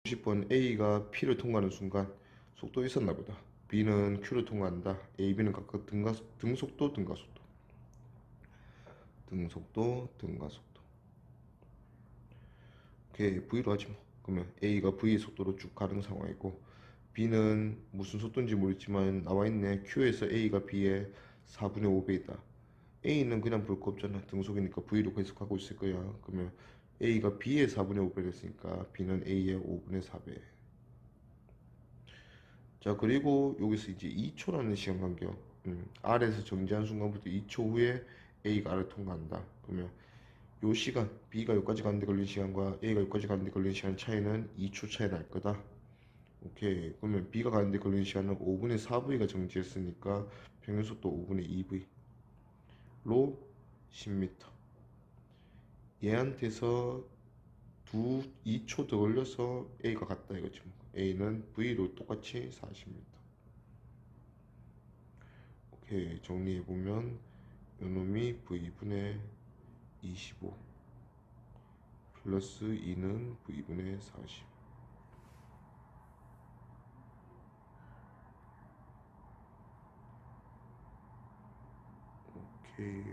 Speaker 1: 50번. A가 P를 통과하는 순간 속도 있었나 보다. B는 Q를 통과한다. A, B는 각각 등속도, 등가속도. 등속도, 등가속도. 오케이. V로 하지 뭐. 그러면 A가 V의 속도로 쭉 가는 상황이고, B는 무슨 속도인지 모르겠지만 나와있네. Q에서 A가 B에 4분의 5배이다. A는 그냥 볼 거 없잖아. 등속이니까 V로 계속하고 있을 거야. 그러면 A가 B의 4분의 5배를 했으니까 B는 A의 5분의 4배. 자, 그리고 여기서 이제 2초라는 시간 간격. R에서 정지한 순간부터 2초 후에 A가 R을 통과한다. 그러면 요 시간, B가 여기까지 가는데 걸린 시간과 A가 여기까지 가는데 걸린 시간 차이는 2초 차이 날 거다. 오케이. 그러면 B가 가는데 걸린 시간은 5분의 4V가 정지했으니까 평균속도 5분의 2V로 10m. 얘한테서 2초 더 걸려서 A가 갔다 이거지. A는 V로 똑같이 40m. 오케이. 정리해보면 요놈이 V분의 25 플러스 2는 V분의 40. 오케이.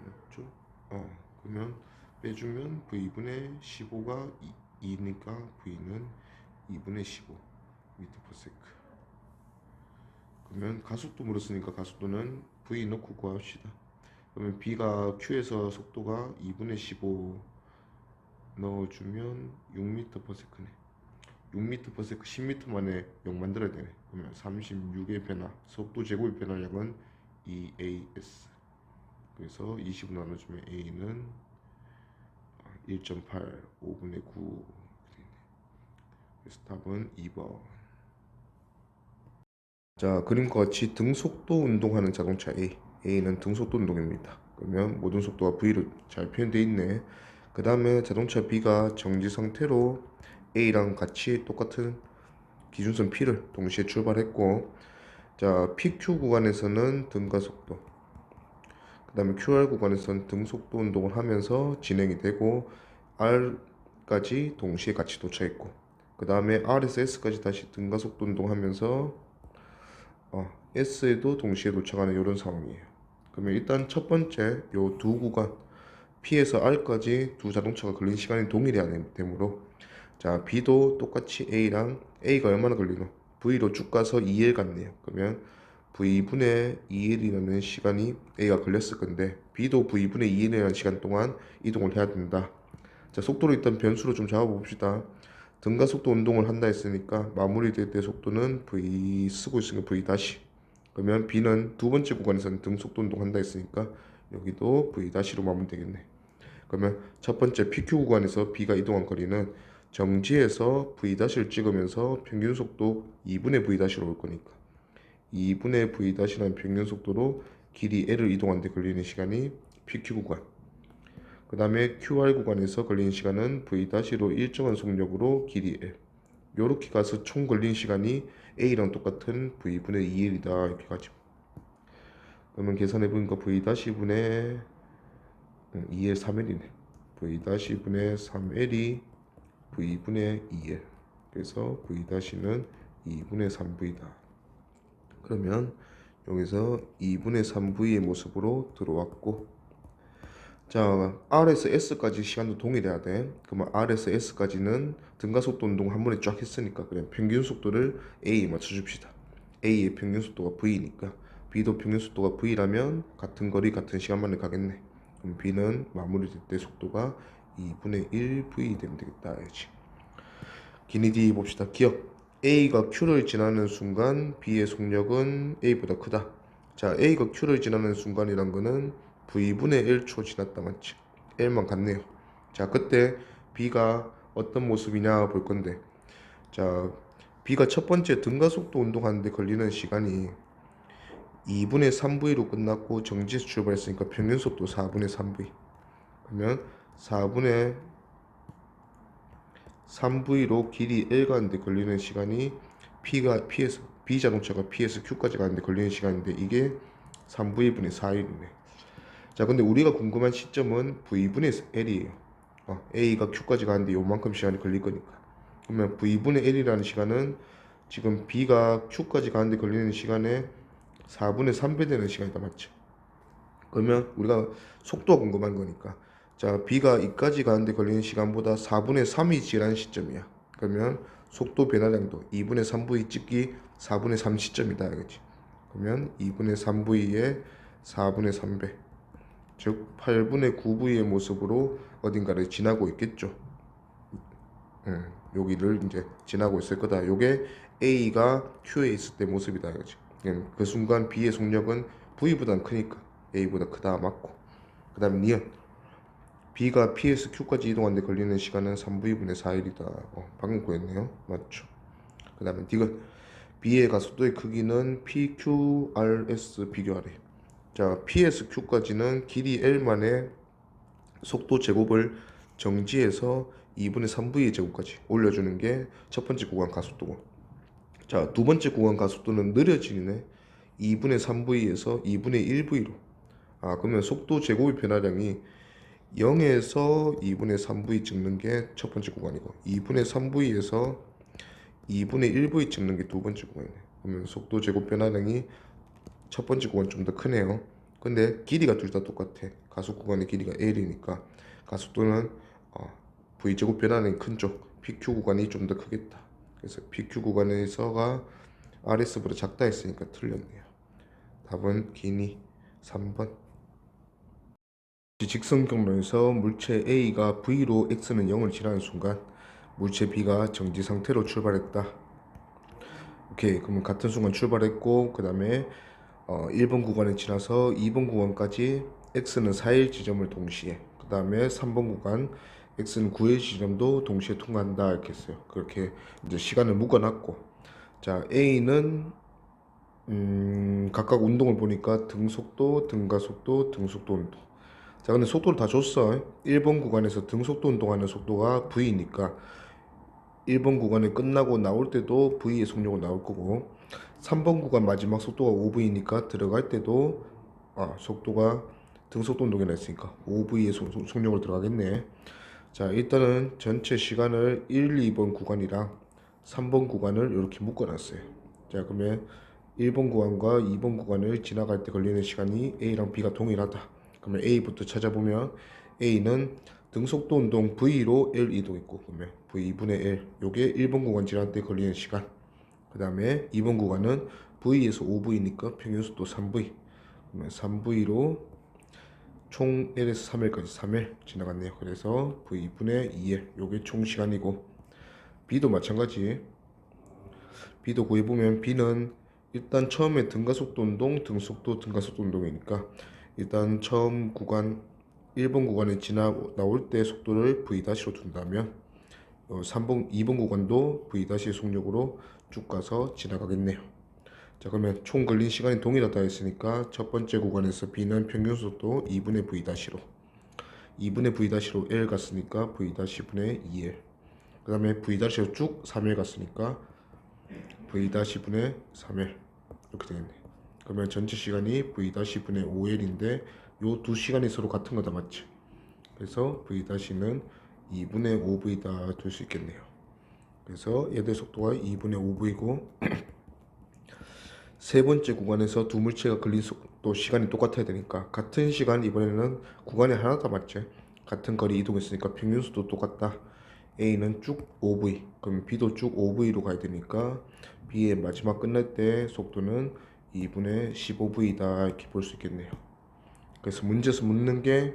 Speaker 1: 맞죠? 그러면 빼주면 V분의 15가 2니까 V는 2분의 15 미터 퍼 세크. 그러면 가속도 물었으니까 가속도는 V 넣고 구합시다. 그러면 B가 Q에서 속도가 2분의 15 넣어주면 6m 퍼 세크네. 6m 퍼 세크 10m 만에 0 만들어야 되네. 그러면 36의 변화, 속도 제곱의 변화량은 2AS. 그래서 20 나눠주면 A는 1.8, 5분의 9. 그래서 답은 2번. 자, 그림과 같이 등속도 운동하는 자동차 A. A는 등속도 운동입니다. 그러면 모든 속도가 V로 잘 표현되어 있네. 그 다음에 자동차 B가 정지 상태로 A랑 같이 똑같은 기준선 P를 동시에 출발했고, 자, PQ 구간에서는 등가속도, 그 다음에 QR 구간에서는 등속도 운동을 하면서 진행이 되고, R까지 동시에 같이 도착했고, 그 다음에 R에서 S까지 다시 등가속도 운동하면서 S에도 동시에 도착하는 이런 상황이에요. 그러면 일단 첫 번째 요 두 구간 P에서 R까지 두 자동차가 걸린 시간이 동일해야 되므로, 자, B도 똑같이 A랑 A가 얼마나 걸리노? V로 쭉 가서 2L 갔네요. 그러면 V분의 2L이라는 시간이 A가 걸렸을 건데 B도 V분의 2L이라는 시간 동안 이동을 해야 된다. 자, 속도를 일단 변수로 좀 잡아봅시다. 등가속도 운동을 한다 했으니까 마무리될 때 속도는 V 쓰고 있으니까 V 다시. 그러면 B는 두 번째 구간에서는 등속도 운동 한다 했으니까 여기도 V 다시로 마무리되겠네. 그러면 첫 번째 PQ 구간에서 B가 이동한 거리는 정지에서 V 다시를 찍으면서 평균 속도 2분의 V 다시로 올 거니까 2분의 V 다시라는 평균 속도로 길이 L을 이동하는 데 걸리는 시간이 PQ 구간. 그 다음에 QR 구간에서 걸리는 시간은 V 다시로 일정한 속력으로 길이 L. 요렇게 가서 총 걸린 시간이 A랑 똑같은 V분의 2L이다 이렇게 가죠. 그러면 계산해보니까 V 다시 분의 2L 3L이네. V 다시 분의 3L이 V분의 2L. 그래서 V 다시는 2분의 3V다. 그러면 여기서 2분의 3V의 모습으로 들어왔고, 자, R에서 S까지 시간도 동일해야 돼. 그러면 R에서 S까지는 등가속도 운동 한 번에 쫙 했으니까 그냥 평균 속도를 A에 맞춰줍시다. A의 평균 속도가 V니까 B도 평균 속도가 V라면 같은 거리 같은 시간 만에 가겠네. 그럼 B는 마무리될 때 속도가 2분의 1V 되면 되겠다 해야지. 기니디 봅시다. 기억. A가 Q를 지나는 순간 B의 속력은 A보다 크다. 자, A가 Q를 지나는 순간이란 거는 V분의 1초 지났다 맞지? L만 같네요. 자, 그때 B가 어떤 모습이냐 볼 건데, 자, B가 첫 번째 등가속도 운동하는데 걸리는 시간이 2분의 3V로 끝났고 정지에서 출발했으니까 평균속도 4분의 3V. 그러면 4분의 3V로 길이 L 가는데 걸리는 시간이 P에서 B 자동차가 P에서 Q까지 가는데 걸리는 시간인데 이게 3V분의 4L이네. 자, 근데 우리가 궁금한 시점은 V분의 L이에요. A가 Q까지 가는데 요만큼 시간이 걸릴 거니까. 그러면 V분의 L이라는 시간은 지금 B가 Q까지 가는데 걸리는 시간에 4분의 3배 되는 시간이다 맞죠? 그러면 우리가 속도가 궁금한 거니까, 자, B가 이까지 가는데 걸리는 시간보다 4분의 3이 지난 시점이야. 그러면 속도 변화량도 2분의 3V 찍기 4분의 3 시점이다 알겠지? 그러면 2분의 3v의 4분의 3배, 즉 8분의 9v의 모습으로 어딘가를 지나고 있겠죠. 여기를 이제 지나고 있을 거다. 요게 A가 Q에 있을 때 모습이다 이거지. 그 순간 B의 속력은 V보다 크니까 A보다 크다 맞고. 그 다음에 니은 B가 P에서 Q까지 이동하는데 걸리는 시간은 3V분의 4일이다. 방금 구했네요. 맞죠. 그 다음에 디귿 B의 가속도의 크기는 PQRS 비교하래. 자, P에서 Q까지는 길이 L만의 속도 제곱을 정지해서 2분의 3V의 제곱까지 올려주는 게 첫 번째 구간 가속도고, 자, 두 번째 구간 가속도는 느려지네. 2분의 3V에서 2분의 1V로. 그러면 속도 제곱의 변화량이 0에서 2분의 3V 찍는 게 첫 번째 구간이고, 2분의 3V에서 2분의 1V 찍는 게 두 번째 구간이네. 그러면 속도 제곱 변화량이 첫 번째 구간 좀 더 크네요. 근데 길이가 둘 다 똑같아. 가속 구간의 길이가 L이니까 가속도는 V제곱 변화량이 큰 쪽 PQ 구간이 좀 더 크겠다. 그래서 PQ 구간에서가 RS보다 작다 했으니까 틀렸네요. 답은 기니 3번. 직선 경로에서 물체 A가 V로 X는 0을 지나는 순간 물체 B가 정지 상태로 출발했다. 오케이, 그러면 같은 순간 출발했고 그 다음에 1번 구간을 지나서 2번 구간까지 X는 4일 지점을 동시에, 그 다음에 3번 구간 X는 9일 지점도 동시에 통과한다 이렇게 했어요. 그렇게 이제 시간을 묶어놨고, 자, A는 각각 운동을 보니까 등속도, 등가속도, 등속도 운동. 자, 근데 속도를 다 줬어. 1번 구간에서 등속도 운동하는 속도가 V니까 1번 구간이 끝나고 나올 때도 V의 속력으로 나올 거고, 3번 구간 마지막 속도가 5V니까 들어갈 때도 속도가 등속도 운동이라 했으니까 5V의 속력으로 들어가겠네. 자, 일단은 전체 시간을 1, 2번 구간이랑 3번 구간을 이렇게 묶어놨어요. 자, 그러면 1번 구간과 2번 구간을 지나갈 때 걸리는 시간이 A랑 B가 동일하다. 그러면 A부터 찾아보면 A는 등속도 운동 V로 L 이동했고, 그러면 V2분의 L 요게 1번 구간 지날 때 걸리는 시간. 그 다음에 2번 구간은 V에서 5V니까 평균속도 3V, 그러면 3V로 총 L에서 3L까지 3L 지나갔네요. 그래서 V분의 2L 요게 총 시간이고, B도 마찬가지. B도 구해보면 B는 일단 처음에 등가속도 운동, 등속도, 등가속도 운동이니까 일단 처음 구간 1번 구간에 지나 나올 때 속도를 V-로 둔다면 3번, 2번 구간도 V- 속력으로 쭉 가서 지나가겠네요. 자, 그러면 총 걸린 시간이 동일하다 했으니까 첫 번째 구간에서 B는 평균 속도 2분의 V-로 2분의 V-로 L 갔으니까 V-분의 2L, 그 다음에 V-로 쭉 3L 갔으니까 V-분의 3L 이렇게 되겠네. 그러면 전체 시간이 V-분의 5L인데 요 두 시간이 서로 같은 거다 맞지? 그래서 V-는 2분의 5V다 둘 수 있겠네요. 그래서 얘들 속도가 2분의 5V고 세 번째 구간에서 두 물체가 걸린 속도 시간이 똑같아야 되니까 같은 시간, 이번에는 구간이 하나 다 맞지? 같은 거리 이동했으니까 평균 속도 똑같다. A는 쭉 5V, 그럼 B도 쭉 5V로 가야 되니까 B의 마지막 끝날 때 속도는 2분의 15V다 이렇게 볼 수 있겠네요. 그래서 문제에서 묻는 게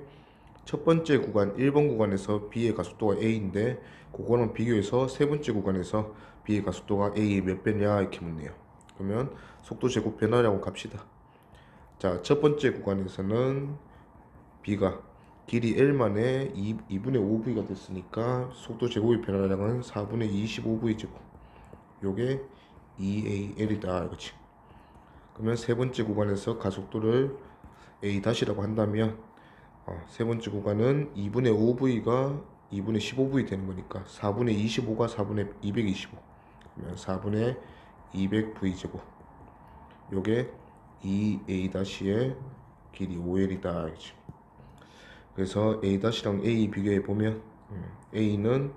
Speaker 1: 첫 번째 구간 1번 구간에서 B의 가속도가 A인데 그거랑 비교해서 세 번째 구간에서 B의 가속도가 A의 몇 배냐 이렇게 묻네요. 그러면 속도 제곱 변화량을 갑시다. 자, 첫 번째 구간에서는 B가 길이 L만에 2분의 5V가 됐으니까 속도 제곱의 변화량은 4분의 25V 제곱, 요게 2AL이다 이거지. 그러면 세 번째 구간에서 가속도를 A-라고 한다면 세 번째 구간은 2분의 5V가 2분의 15V 되는 거니까 4분의 25가 4분의 225, 그러면 4분의 200V 제곱, 요게 2A-의 길이 5L이다. 그래서 A-랑 A 비교해 보면 A는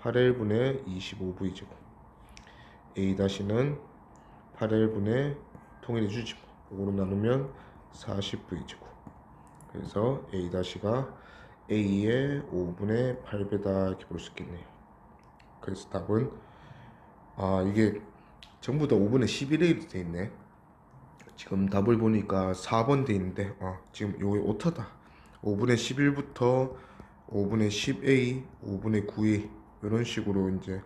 Speaker 1: 8L분의 25V 제곱, A-는 8L분의 통일해 주지 뭐. 요거로 나누면 40V 제곱. 그래서 A-가 A의 5분의 8배다 이렇게 볼 수 있겠네요. 그래서 답은 이게 전부 다 5분의 11이 돼 있네. 지금 답을 보니까 4번 돼 있는데 지금 요게 오타다. 5분의 11부터 5분의 10a, 5분의 9a 이런 식으로 이제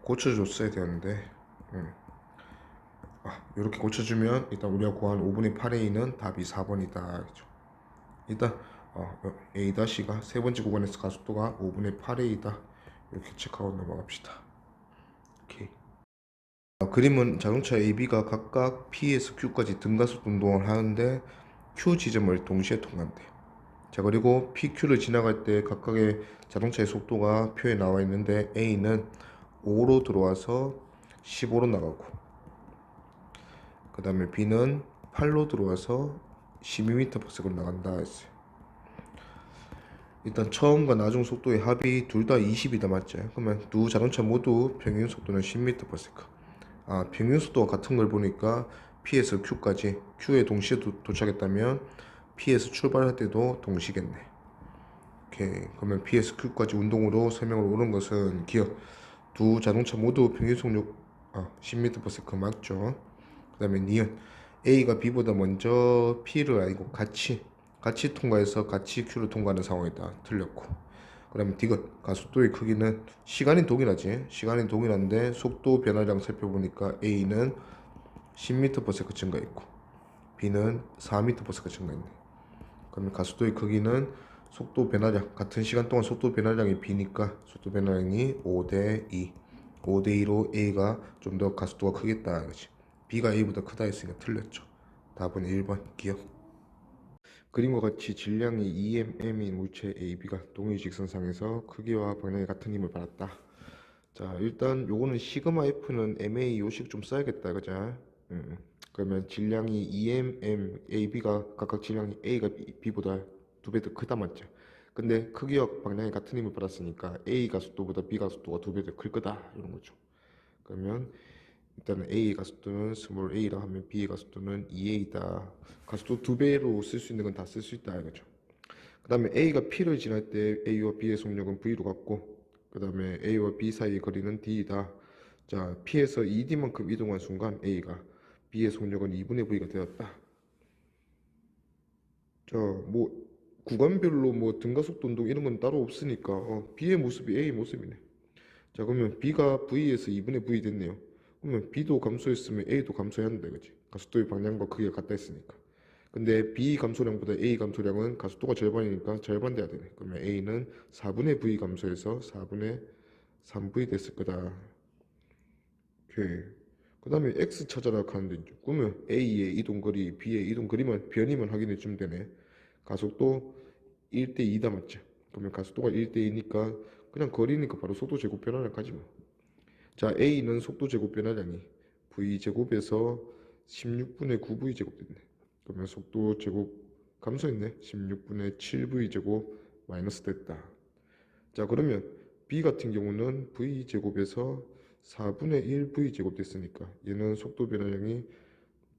Speaker 1: 고쳐줬어야 되는데 이렇게 고쳐주면 일단 우리가 구한 5분의 8a는 답이 4번이다. 그죠? 일단 a-가 세 번째 구간에서 가속도가 5분의 8a다. 이렇게 체크하고 넘어갑시다. 오케이. 그림은 자동차 AB가 각각 P에서 Q까지 등가속도 운동을 하는데 Q 지점을 동시에 통과한대. 자, 그리고 PQ를 지나갈 때 각각의 자동차의 속도가 표에 나와 있는데 A는 5로 들어와서 15로 나가고, 그 다음에 B는 8로 들어와서 12m/s로 나간다 했어요. 일단 처음과 나중 속도의 합이 둘 다 20이다 맞죠? 그러면 두 자동차 모두 평균 속도는 10m/s. 평균 속도가 같은 걸 보니까 P에서 Q까지 Q에 동시에 도착했다면 P에서 출발할 때도 동시겠네. 오케이. 그러면 P에서 Q까지 운동으로 설명을 오른 것은 기억. 두 자동차 모두 평균 속력 10m/s 맞죠? 그 다음에 니은 A가 B보다 먼저 P를 알고 같이 통과해서 같이 Q를 통과하는 상황이다. 틀렸고. 그 다음에 디귿 가속도의 크기는 시간이 동일하지. 시간이 동일한데 속도 변화량 살펴보니까 A는 10m/s 증가했고 B는 4m/s 증가했네. 그러면 가속도의 크기는 속도 변화량, 같은 시간 동안 속도 변화량이 B니까 속도 변화량이 5대2 5대2로 A가 좀 더 가속도가 크겠다 그렇지. B가 A보다 크다 했으니까 틀렸죠. 답은 1번 기억. 그림과 같이 질량이 EMM인 물체 AB가 동일 직선상에서 크기와 방향이 같은 힘을 받았다. 자, 일단 요거는 시그마 F는 MA 요식 좀 써야겠다 그죠? 그러면 질량이 EMM AB가 각각 질량이 A가 B보다 2배 더 크다 맞죠? 근데 크기와 방향이 같은 힘을 받았으니까 A 가속도보다 B 가속도가 2배 더 클 거다 이런 거죠. 그러면 일단은 A 가속도는 스몰 a라 하면 B 가속도는 2a다. 가속도 2배로 쓸 수 있는 건 다 쓸 수 있다 이거죠. 그 다음에 A가 P를 지날 때 A와 B의 속력은 V로 같고, 그 다음에 A와 B 사이의 거리는 D이다. 자, P에서 2D만큼 이동한 순간 A가 B의 속력은 2분의 V가 되었다. 자, 뭐 구간별로 뭐 등가속도 운동 이런 건 따로 없으니까 B의 모습이 A 모습이네. 자, 그러면 B가 V에서 2분의 V 됐네요. 그러면 B도 감소했으면 A도 감소해야 한다 그지? 가속도의 방향과 크기가 같다 했으니까. 근데 B 감소량보다 A 감소량은 가속도가 절반이니까 절반 돼야 되네. 그러면 A는 4분의 V 감소해서 4분의 3V 됐을 거다. 오케이. 그 다음에 X 찾아라 하는데 그러면 A의 이동거리, B의 이동거리만 변이만 확인해 주면 되네. 가속도 1대 2다 맞죠? 그러면 가속도가 1대 2니까 그냥 거리니까 바로 속도 제곱 변화량 가지 뭐. 자, A는 속도 제곱 변화량이 V 제곱에서 16분의 9V 제곱 됐네. 그러면 속도 제곱 감소했네. 16분의 7V 제곱 마이너스 됐다. 자, 그러면 B 같은 경우는 V 제곱에서 4분의 1V 제곱 됐으니까 얘는 속도 변화량이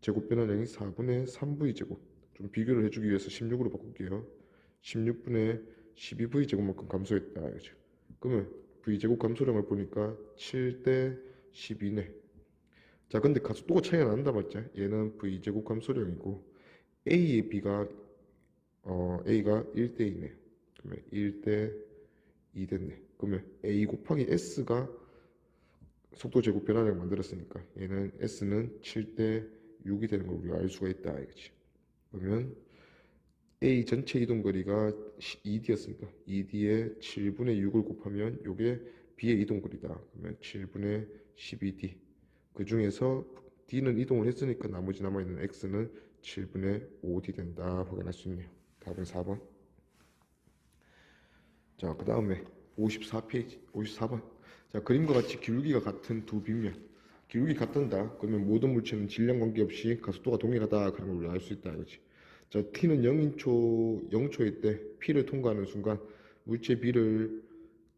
Speaker 1: 제곱 변화량이 4분의 3V 제곱. 좀 비교를 해주기 위해서 16으로 바꿀게요. 16분의 12V 제곱만큼 감소했다. 그죠? 그러면 V제곱 감소량을 보니까 7대 12네. 자, 근데 가속도가 차이가 난다 맞죠? 얘는 V제곱 감소량이고 A의 B가 A가 1대2네. 그러면 1대 2 됐네. 그러면 A 곱하기 S가 속도 제곱 변화량 만들었으니까 얘는 S는 7대 6이 되는 걸 우리가 알 수가 있다. 이거지. 그러면 A 전체 이동거리가 2D였습니다. 2D에 7분의 6을 곱하면 이게 B의 이동거리다. 그러면 7분의 12D. 그 중에서 D는 이동을 했으니까 나머지 남아있는 X는 7분의 5D 된다. 확인할 수 있네요. 답은 4번. 자, 그 다음에 54페이지, 54번. 자, 그림과 같이 기울기가 같은 두 빗면. 기울기 같단다. 그러면 모든 물체는 질량 관계없이 가속도가 동일하다. 그런 걸 우리가 알 수 있다. 이거지. 자, t는 0초일 때 P를 통과하는 순간 물체 B를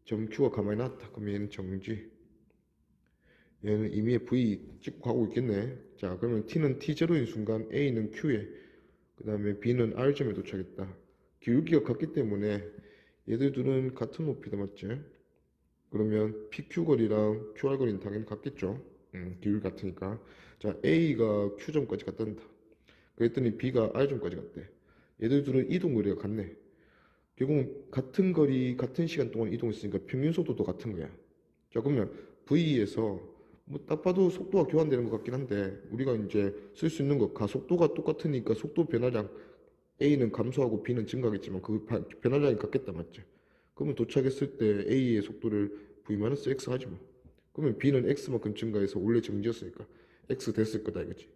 Speaker 1: 점 Q가 가만히 놨다. 그럼 얘는 정지. 얘는 이미 V 찍고 가고 있겠네. 자, 그러면 t는 T0인 순간 A는 Q에, 그 다음에 B는 R점에 도착했다. 기울기가 같기 때문에 얘들 둘은 같은 높이다 맞지? 그러면 PQ 거리랑 QR 거리는 당연히 같겠죠. 기울기 같으니까. 자, A가 Q점까지 갔단다. 그랬더니 B가 R점까지 갔대. 얘들 둘은 이동 거리가 같네. 결국은 같은 거리, 같은 시간 동안 이동했으니까 평균 속도도 같은 거야. 자, 그러면 V에서 뭐 딱 봐도 속도가 교환되는 것 같긴 한데 우리가 이제 쓸 수 있는 거 가속도가 똑같으니까 속도 변화량 A는 감소하고 B는 증가하겠지만 그 변화량이 같겠다 맞죠? 그러면 도착했을 때 A의 속도를 V-X 하지 뭐. 그러면 B는 X만큼 증가해서 원래 정지였으니까 X 됐을 거다 이거지.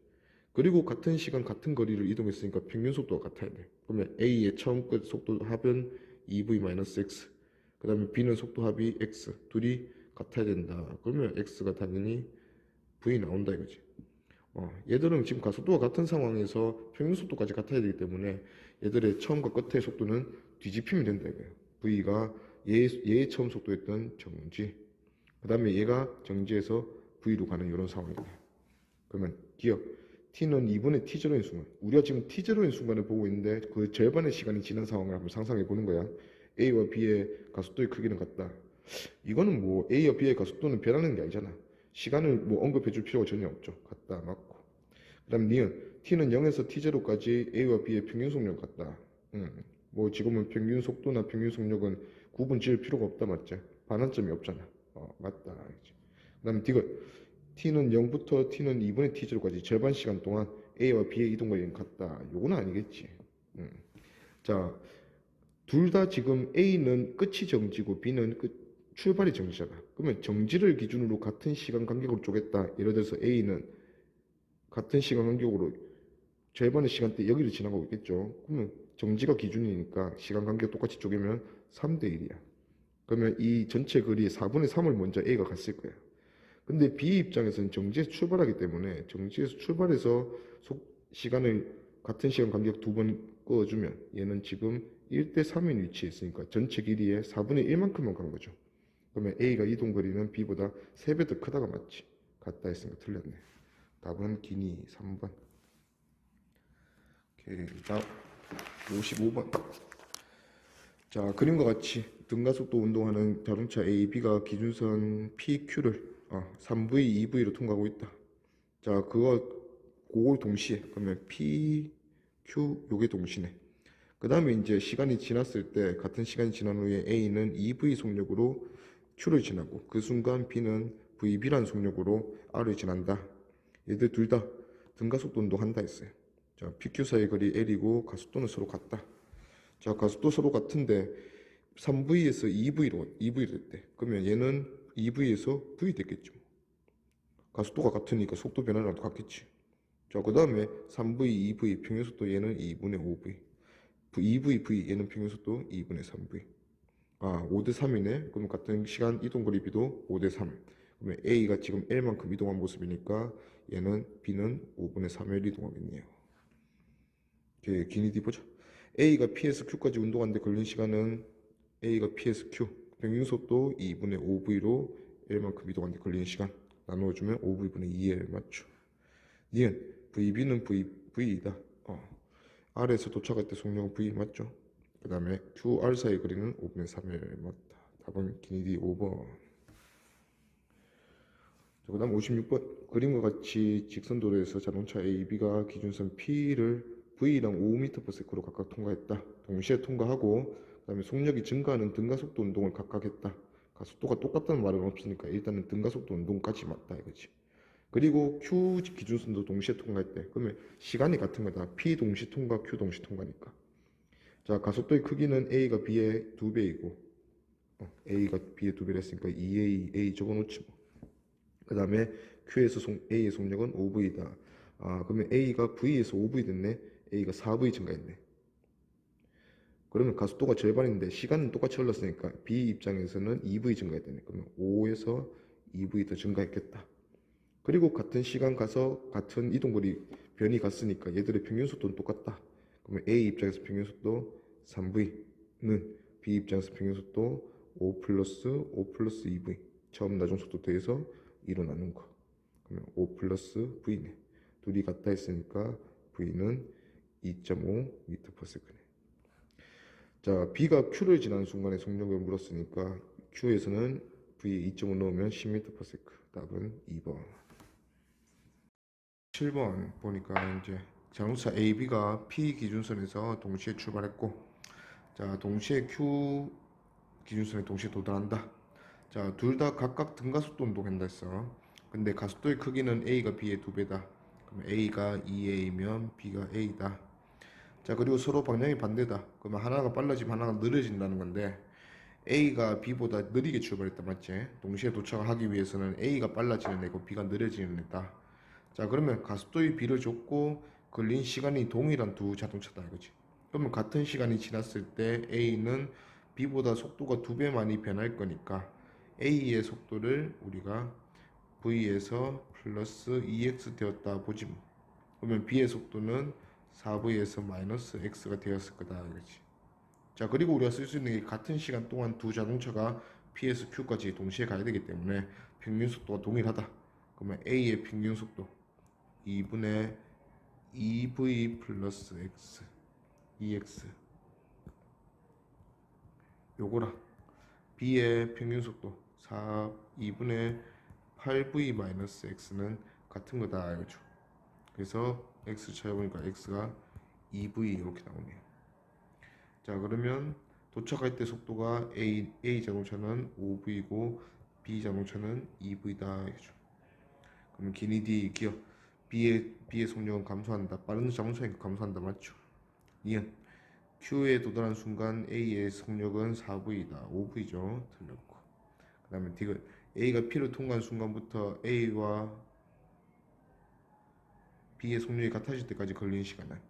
Speaker 1: 그리고 같은 시간 같은 거리를 이동했으니까 평균 속도가 같아야 돼. 그러면 A의 처음 끝 속도 합은 2V-X. 그 다음에 B는 속도 합이 X. 둘이 같아야 된다. 그러면 X가 당연히 V 나온다 이거지. 얘들은 지금 가속도가 같은 상황에서 평균 속도까지 같아야 되기 때문에 얘들의 처음과 끝의 속도는 뒤집히면 된다 이거예요. V가 얘의 처음 속도였던 정지. 그 다음에 얘가 정지해서 V로 가는 이런 상황이다. 그러면 기억. T는 2분의 T0인 순간. 우리가 지금 T0인 순간을 보고 있는데 그 절반의 시간이 지난 상황을 한번 상상해 보는 거야. A와 B의 가속도의 크기는 같다. 이거는 뭐 A와 B의 가속도는 변하는 게 아니잖아. 시간을 뭐 언급해 줄 필요가 전혀 없죠. 같다. 맞고. 그 다음 니은. T는 0에서 T0까지 A와 B의 평균 속력 같다. 뭐 지금은 평균 속도나 평균 속력은 구분 지을 필요가 없다. 맞지? 반환점이 없잖아. 맞다. 그 다음 디귿. T는 0부터 T는 2분의 T0까지 절반 시간 동안 A와 B의 이동 거리는 같다. 요건 아니겠지. 자, 둘 다 지금 A는 끝이 정지고 B는 출발이 정지잖아. 그러면 정지를 기준으로 같은 시간 간격으로 쪼갰다. 예를 들어서 A는 같은 시간 간격으로 절반의 시간대 여기를 지나가고 있겠죠. 그러면 정지가 기준이니까 시간 간격 똑같이 쪼개면 3대 1이야. 그러면 이 전체 거리의 4분의 3을 먼저 A가 갔을 거야. 근데 B 입장에서는 정지에서 출발하기 때문에 정지에서 출발해서 시간을 같은 시간 간격 두 번 꺼주면 얘는 지금 1대 3인 위치에 있으니까 전체 길이의 4분의 1만큼만 간 거죠. 그러면 A가 이동 거리는 B보다 3배 더 크다가 맞지. 같다 했으니까 틀렸네. 답은 기니 3번. 오케이, 다음 55번. 자, 그림과 같이 등가속도 운동하는 자동차 A, B가 기준선 PQ를 3V, 2V로 통과하고 있다. 자, 그걸 동시에 그러면 P, Q 요게 동시네. 그 다음에 이제 시간이 지났을 때 같은 시간이 지난 후에 A는 2V 속력으로 Q를 지나고 그 순간 B는 VB라는 속력으로 R을 지난다. 얘들 둘 다 등가속도 운동한다 했어요. 자, PQ 사이 거리 L이고 가속도는 서로 같다. 자, 가속도 서로 같은데 3V에서 2V로 됐대. 그러면 얘는 2V에서 V 됐겠죠. 가속도가 같으니까 속도 변화량도 같겠지. 자, 그 다음에 3V, 2V 평균속도 얘는 2분의 5V. 2V, V 얘는 평균속도 2분의 3V. 5대 3이네. 그럼 같은 시간 이동거리비도 5대 3. 그러면 A가 지금 L만큼 이동한 모습이니까 얘는 B는 5분의 3을 이동하겠네요. 이렇게 기니디 보자. A가 P에서 Q까지 운동하는데 걸린 시간은 A가 P에서 Q 평균속도 2분의 5V로 L만큼 이동하는데 걸리는 시간 나누어주면 5V분의 2L 맞죠. 니은 VB는 V이다. R에서 도착할 때 속력은 V 맞죠. 그 다음에 QR 사이 거리는 5분의 3L 맞다. 답은 기니디 5번. 그 다음 56번. 그림과 같이 직선도로에서 자동차 A, B가 기준선 P를 V랑 5m/s로 각각 통과했다. 동시에 통과하고 그 다음에 속력이 증가하는 등가속도 운동을 각각 했다. 가속도가 똑같다는 말은 없으니까 일단은 등가속도 운동까지 맞다 이거지. 그리고 Q 기준선도 동시에 통과했대. 그러면 시간이 같은 거다. P 동시 통과, Q 동시 통과니까. 자, 가속도의 크기는 A가 B의 2배이고 A가 B의 2배를 했으니까 2A, A 적어놓지 뭐. 그 다음에 Q에서 A의 속력은 5V다. 그러면 A가 V에서 5V 됐네. A가 4V 증가했네. 그러면 가속도가 절반인데 시간은 똑같이 흘렀으니까 B 입장에서는 2V 증가했다네. 그러면 5에서 2V 더 증가했겠다. 그리고 같은 시간 가서 같은 이동거리 변이 갔으니까 얘들의 평균속도는 똑같다. 그러면 A 입장에서 평균속도 3V는 B 입장에서 평균속도 5 플러스 5 플러스 2V 처음 나중속도 더해서 2로 나눈 거. 그러면 5 플러스 V네. 둘이 같다 했으니까 V는 2.5m/s네. 자, B가 Q를 지나는 순간에 속력을 물었으니까 Q에서는 V 2.5 넣으면 10m/s. 답은 2번. 7번 보니까 이제 자동차 A, B가 P 기준선에서 동시에 출발했고, 자, 동시에 Q 기준선에 동시에 도달한다. 자, 둘 다 각각 등가속도 운동한다 했어. 근데 가속도의 크기는 A가 B의 2배다. 그럼 A가 2A면 B가 A다. 자, 그리고 서로 방향이 반대다. 그러면 하나가 빨라지면 하나가 느려진다는 건데, A가 B보다 느리게 출발했다, 맞지? 동시에 도착을 하기 위해서는 A가 빨라지는 애고 B가 느려지는 애다. 자, 그러면 가속도의 B를 줬고 걸린 시간이 동일한 두 자동차다 이거지. 그러면 같은 시간이 지났을 때 A는 B보다 속도가 2배 많이 변할 거니까 A의 속도를 우리가 V에서 플러스 2x 되었다 보지 뭐. 그러면 B의 속도는 4V에서 마이너스 X가 되었을 거다 이거지. 자, 그리고 우리가 쓸 수 있는 게 같은 시간 동안 두 자동차가 P에서 Q까지 동시에 가야 되기 때문에 평균 속도가 동일하다. 그러면 A의 평균 속도 2분의 2V 플러스 X 2X 요거랑 B의 평균 속도 2분의 8V 마이너스 X는 같은 거다 이거죠. 그래서 X 찾아보니까 X가 2V 이렇게 나오네요. 자, 그러면 도착할 때 속도가 A 자동차는 5V고 B 자동차는 2V다 이거죠. 그럼 기니디 기어 B의 속력은 감소한다. 빠른 자동차니까 감소한다, 맞죠? 이은 Q에 도달한 순간 A의 속력은 4V다. 5V죠. 틀렸고. 그 다음에 D가 A가 P를 통과한 순간부터 A와 B의 속력이 같아질 때까지 걸리는 시간은,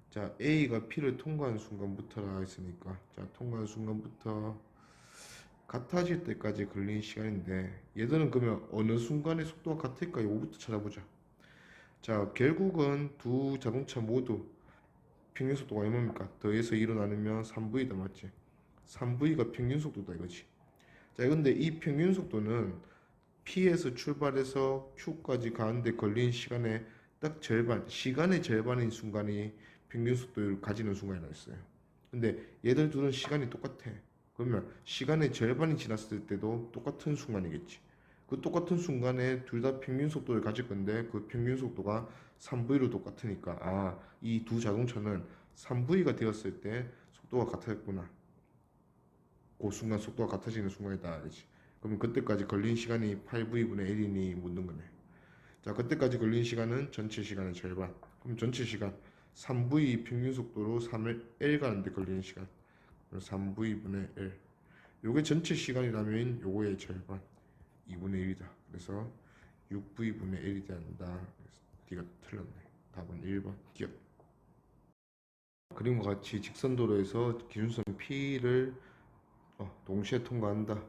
Speaker 1: 자, A가 P를 통과한 순간부터라 했으니까, 자, 통과한 순간부터 같아질 때까지 걸린 시간인데, 얘들은 그러면 어느 순간에 속도가 같을까? 이거부터 찾아보자. 자, 결국은 두 자동차 모두 평균 속도가 얼마입니까? 더해서 2로 나누면 3V다, 맞지? 3V가 평균 속도다 이거지. 자, 근데 이 평균 속도는 P에서 출발해서 Q까지 가는데 걸린 시간의 딱 절반, 시간의 절반인 순간이 평균 속도를 가지는 순간이라 했어요. 근데 얘들 둘은 시간이 똑같아. 그러면 시간의 절반이 지났을 때도 똑같은 순간이겠지. 그 똑같은 순간에 둘 다 평균 속도를 가질 건데 그 평균 속도가 3V로 똑같으니까, 아, 이 두 자동차는 3V가 되었을 때 속도가 같았구나. 그 순간 속도가 같아지는 순간이다 알지. 그러면 그때까지 걸린 시간이 8V분의 1이니 묻는 거네. 자, 그때까지 걸린 시간은 전체 시간의 절반. 그럼 전체 시간 3V 평균 속도로 3L 가는데 걸리는 시간 3V분의 1. 요게 전체 시간이라면 요거의 절반 2분의 1이다. 그래서 6V분의 1이 된다. 그래서 D가 틀렸네. 답은 1번 기억. 그림과 같이 직선도로에서 기준선 P를 동시에 통과한다.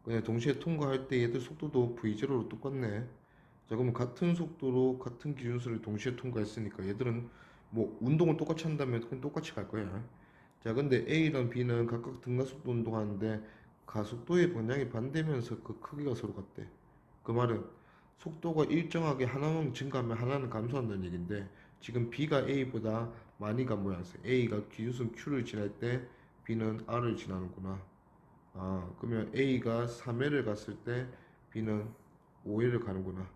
Speaker 1: 그냥 동시에 통과할 때 얘들 속도도 V0로 똑같네. 자, 그러면 같은 속도로 같은 기준수를 동시에 통과했으니까 얘들은 뭐 운동을 똑같이 한다면 그냥 똑같이 갈 거야. 자, 근데 A랑 B는 각각 등가속도 운동하는데 가속도의 방향이 반대면서 그 크기가 서로 같대. 그 말은 속도가 일정하게 하나는 증가하면 하나는 감소한다는 얘긴데, 지금 B가 A보다 많이 간 모양새. A가 기준선 Q를 지날 때 B는 R을 지나는구나. 아, 그러면 A가 3L을 갔을 때 B는 5L을 가는구나.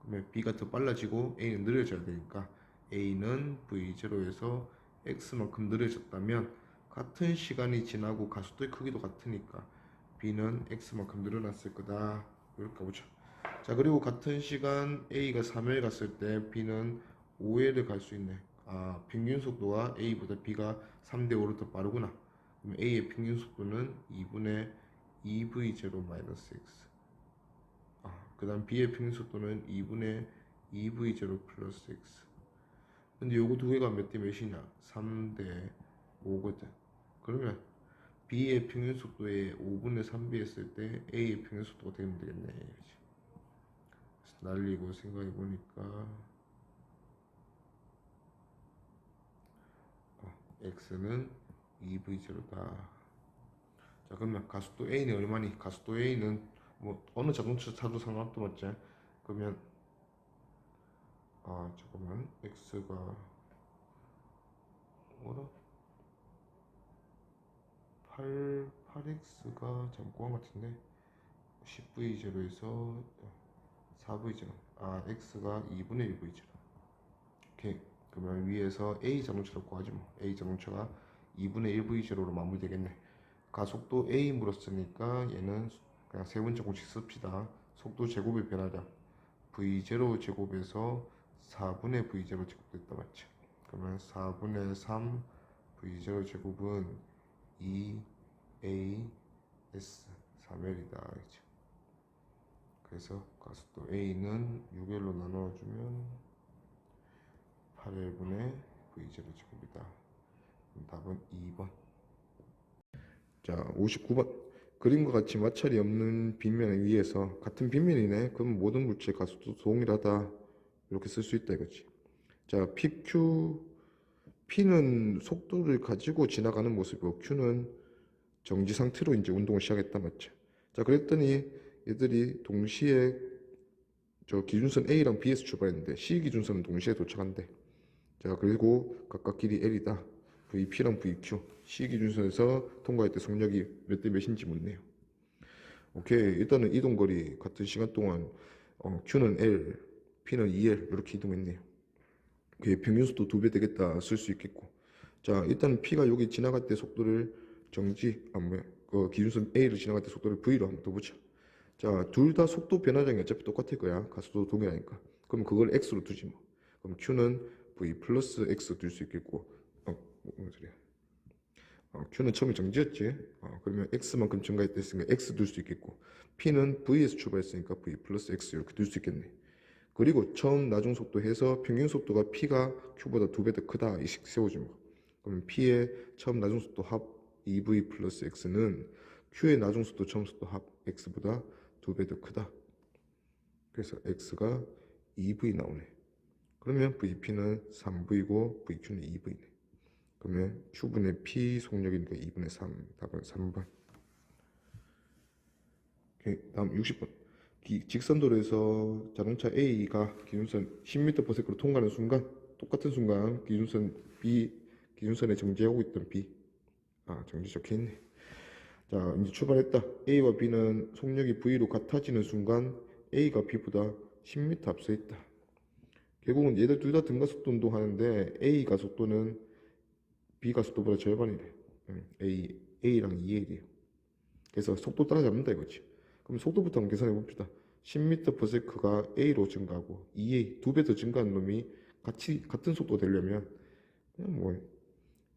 Speaker 1: 그러면 B가 더 빨라지고 A는 느려져야 되니까 A는 V0에서 X만큼 느려졌다면 같은 시간이 지나고 가속도의 크기도 같으니까 B는 X만큼 늘어났을 거다. 이렇게 가보죠. 자, 그리고 같은 시간 A가 3L 갔을 때 B는 5L을 갈 수 있네. 아, 평균 속도가 A보다 B가 3대 5로 더 빠르구나. 그럼 A의 평균 속도는 2분의 2V0 마이너스 X. 아, 그 다음 B의 평균 속도는 2분의 2V0 플러스 X. 근데 요거 두 개가 몇 대 몇이냐? 3대 5거든. 그러면 B의 평균 속도에 5분의 3배 했을 때 A의 평균 속도가 되면 되겠네. 그치? 그래서 날리고 생각해보니까 X는 2V0다. 자, 그러면 가속도 A는 얼마니? 가속도 A는 뭐 어느 자동차 차도 상관없다, 맞지? 그러면 잠깐만, X가 뭐라? 8X가 잠깐 같은데 10V0에서 4V0. 아, X가 2분의 1V0. 오케이. 그러면 위에서 A 자동차를 구하지 뭐. A 자동차가 2분의 1 V0로 마무리되겠네. 가속도 A 물었으니까 얘는 그냥 세 번째 공식 씁시다. 속도 제곱이 변하자. V0 제곱에서 4분의 V0 제곱 됐다 맞지? 그러면 4분의 3 V0 제곱은 2A S 3L이다. 그렇죠? 그래서 가속도 A는 6L로 나눠주면 8L분의 V0 제곱이다. 답은 2번. 자, 59번. 그림과 같이 마찰이 없는 빗면 위에서 같은 빗면이네. 그럼 모든 물체의 가속도 동일하다. 이렇게 쓸 수 있다 이거지. 자, P는 속도를 가지고 지나가는 모습이고 Q는 정지 상태로 이제 운동을 시작했다 맞죠? 자, 그랬더니 얘들이 동시에 저 기준선 A랑 B에서 출발했는데 C 기준선은 동시에 도착한대. 자, 그리고 각각 길이 L이다. VP랑 VQ. C 기준선에서 통과할 때 속력이 몇 대 몇인지 묻네요. 오케이. 일단은 이동거리 같은 시간 동안 Q는 L, P는 2L 이렇게 이동했네요. 그게 평균속도 2배 되겠다 쓸 수 있겠고. 자, 일단 P가 여기 지나갈 때 속도를 그 기준선 A를 지나갈 때 속도를 V로 한번 더 보자. 자, 둘 다 속도 변화량이 어차피 똑같을 거야. 가속도 동일하니까. 그럼 그걸 X로 두지 뭐. 그럼 Q는 V 플러스 X 둘 수 있겠고. 뭔 소리야. Q는 처음에 정지였지. 그러면 X만큼 증가했으니까 X 둘 수 있겠고. P는 V에서 출발했으니까 V 플러스 X 이렇게 둘 수 있겠네. 그리고 처음 나중 속도 해서 평균 속도가 P가 Q보다 2배 더 크다. 이식 세워주면. 그러면 P의 처음 나중 속도 합 2V 플러스 X는 Q의 나중 속도 처음 속도 합 X보다 2배 더 크다. 그래서 X가 2V 나오네. 그러면 VP는 3V고 VQ는 2V네. 그러면 Q분의 P 속력이니까 2분의 3. 답은 3번. 오케이, 다음 60번. 직선도로에서 자동차 A가 기준선 10m/s로 통과하는 순간 똑같은 순간 기준선 B 기준선에 정지하고 있던 B 정지 적혀있네. 자, 이제 출발했다. A와 B는 속력이 V로 같아지는 순간 A가 B보다 10m 앞서 있다. 결국은 얘들 둘 다 등가속도 운동하는데 A 가속도는 B 가속도보다 절반이래. A랑 2L이에요. 그래서 속도 따라잡는다 이거지. 그럼 속도부터 한번 계산해 봅시다. 10m/s가 A로 증가하고 2A 2배 더 증가한 놈이 같은 속도 되려면 그냥 뭐